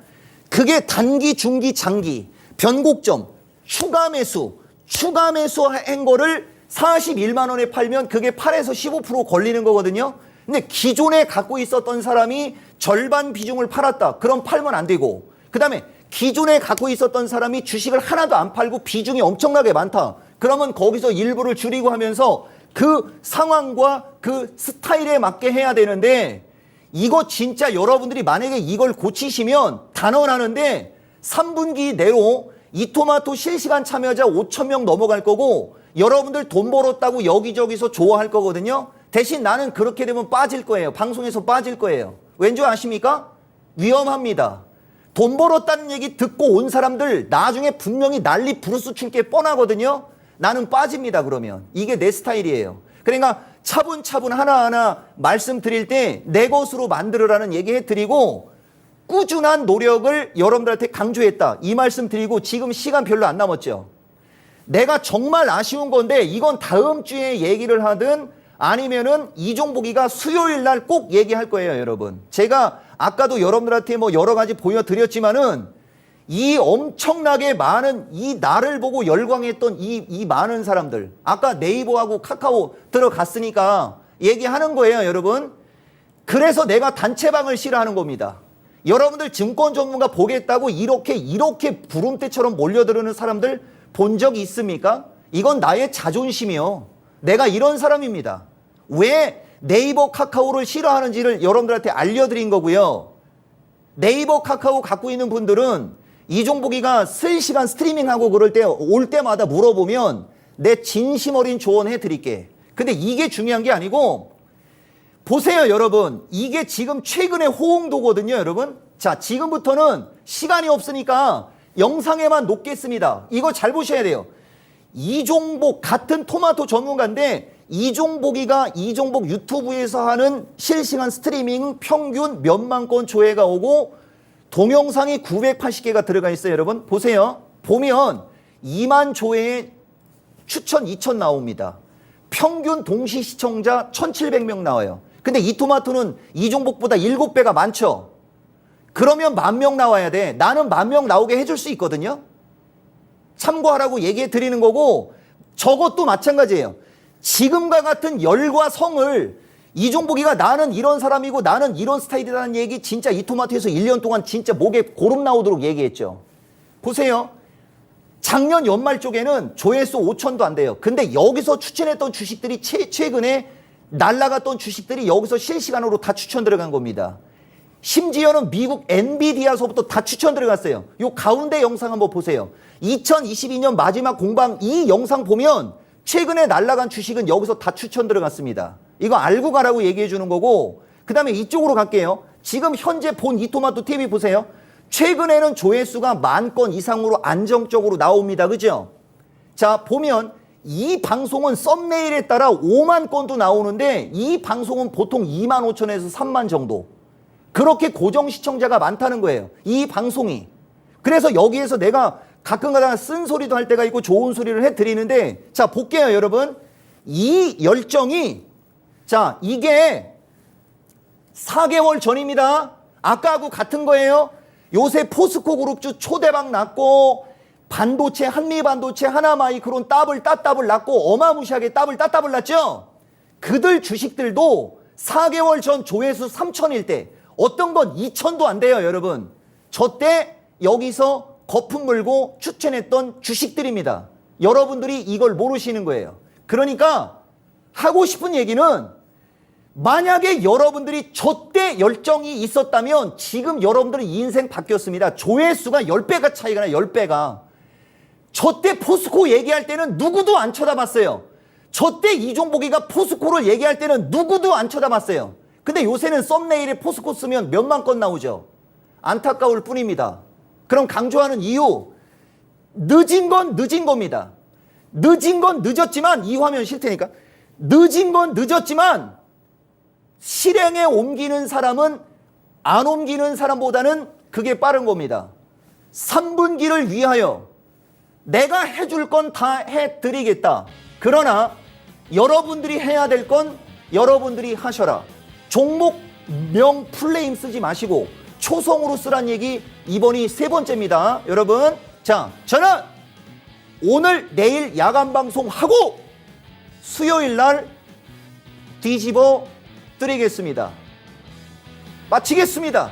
그게 단기, 중기, 장기, 변곡점, 추가 매수 한 거를 41만 원에 팔면 그게 8에서 15% 걸리는 거거든요. 근데 기존에 갖고 있었던 사람이 절반 비중을 팔았다. 그럼 팔면 안 되고, 그 다음에 기존에 갖고 있었던 사람이 주식을 하나도 안 팔고 비중이 엄청나게 많다. 그러면 거기서 일부를 줄이고 하면서 그 상황과 그 스타일에 맞게 해야 되는데, 이거 진짜 여러분들이 만약에 이걸 고치시면 단언하는데 3분기 내로 이토마토 실시간 참여자 5,000명 넘어갈 거고 여러분들 돈 벌었다고 여기저기서 좋아할 거거든요. 대신 나는 그렇게 되면 빠질 거예요. 방송에서 빠질 거예요. 왠지 아십니까? 위험합니다. 돈 벌었다는 얘기 듣고 온 사람들 나중에 분명히 난리 부르스 출 게 뻔하거든요. 나는 빠집니다. 그러면 이게 내 스타일이에요. 그러니까 차분차분 하나하나 말씀드릴 때 내 것으로 만들으라는 얘기해 드리고 꾸준한 노력을 여러분들한테 강조했다, 이 말씀 드리고 지금 시간 별로 안 남았죠. 내가 정말 아쉬운 건데 이건 다음 주에 얘기를 하든 아니면은 이종복이가 수요일 날 꼭 얘기할 거예요, 여러분. 제가 아까도 여러분들한테 뭐 여러 가지 보여드렸지만은 이 엄청나게 많은 이 나를 보고 열광했던 이 많은 사람들, 아까 네이버하고 카카오 들어갔으니까 얘기하는 거예요, 여러분. 그래서 내가 단체방을 싫어하는 겁니다. 여러분들 증권 전문가 보겠다고 이렇게 부름대처럼 몰려드는 사람들 본 적이 있습니까? 이건 나의 자존심이요. 내가 이런 사람입니다. 왜 네이버 카카오를 싫어하는지를 여러분들한테 알려드린 거고요. 네이버 카카오 갖고 있는 분들은 이종복이가 실시간 스트리밍하고 그럴 때 올 때마다 물어보면 내 진심 어린 조언해 드릴게. 근데 이게 중요한 게 아니고, 보세요, 여러분. 이게 지금 최근의 호응도거든요, 여러분. 자, 지금부터는 시간이 없으니까 영상에만 놓겠습니다. 이거 잘 보셔야 돼요. 이종복 같은 토마토 전문가인데 이종복이가 이종복 유튜브에서 하는 실시간 스트리밍 평균 몇만 건 조회가 오고 동영상이 980개가 들어가 있어요, 여러분. 보세요. 보면 2만 조회에 추천 2천 나옵니다. 평균 동시 시청자 1,700명 나와요. 근데 이 토마토는 이종복보다 7배가 많죠. 그러면 10,000명 나와야 돼. 나는 10,000명 나오게 해줄 수 있거든요. 참고하라고 얘기해 드리는 거고, 저것도 마찬가지예요. 지금과 같은 열과 성을 이종복이가 나는 이런 사람이고 나는 이런 스타일이라는 얘기 진짜 이 토마토에서 1년 동안 진짜 목에 고름 나오도록 얘기했죠. 보세요. 작년 연말 쪽에는 조회수 5천도 안 돼요. 근데 여기서 추천했던 주식들이 최근에 날라갔던 주식들이 여기서 실시간으로 다 추천 들어간 겁니다. 심지어는 미국 엔비디아서부터 다 추천 들어갔어요. 요 가운데 영상 한번 보세요. 2022년 마지막 공방 이 영상 보면 최근에 날라간 주식은 여기서 다 추천 들어갔습니다. 이거 알고 가라고 얘기해 주는 거고, 그 다음에 이쪽으로 갈게요. 지금 현재 본 이토마토 TV 보세요. 최근에는 조회수가 10,000건 이상으로 안정적으로 나옵니다. 그죠? 자, 보면 이 방송은 썸네일에 따라 5만 건도 나오는데 이 방송은 보통 25,000에서 3만 정도. 그렇게 고정 시청자가 많다는 거예요. 이 방송이. 그래서 여기에서 내가 가끔 가다가 쓴소리도 할 때가 있고 좋은 소리를 해드리는데, 자, 볼게요, 여러분. 이 열정이, 자, 이게 4개월 전입니다. 아까하고 같은 거예요. 요새 포스코 그룹주 초대박 났고, 반도체, 한미반도체, 하나마이크론 따블 났고, 어마무시하게 따블 났죠? 그들 주식들도 4개월 전 조회수 3,000일 때, 어떤 건 2,000도 안 돼요, 여러분. 저 때 여기서 거품 물고 추천했던 주식들입니다. 여러분들이 이걸 모르시는 거예요. 그러니까 하고 싶은 얘기는, 만약에 여러분들이 저 때 열정이 있었다면 지금 여러분들은 인생 바뀌었습니다. 조회수가 10배가 차이가 나요. 10배가. 저 때 포스코 얘기할 때는 누구도 안 쳐다봤어요. 저 때 이종복이가 포스코를 얘기할 때는 누구도 안 쳐다봤어요. 근데 요새는 썸네일에 포스코 쓰면 몇만 건 나오죠. 안타까울 뿐입니다. 그럼 강조하는 이유, 늦은 건 늦은 겁니다. 늦은 건 늦었지만, 이 화면 쉴 테니까, 늦은 건 늦었지만 실행에 옮기는 사람은 안 옮기는 사람보다는 그게 빠른 겁니다. 3분기를 위하여 내가 해줄 건 다 해드리겠다. 그러나 여러분들이 해야 될 건 여러분들이 하셔라. 종목명 풀네임 쓰지 마시고 초성으로 쓰란 얘기, 이번이 3번째입니다. 여러분, 자, 저는 오늘 내일 야간 방송하고 수요일 날 뒤집어 드리겠습니다. 마치겠습니다.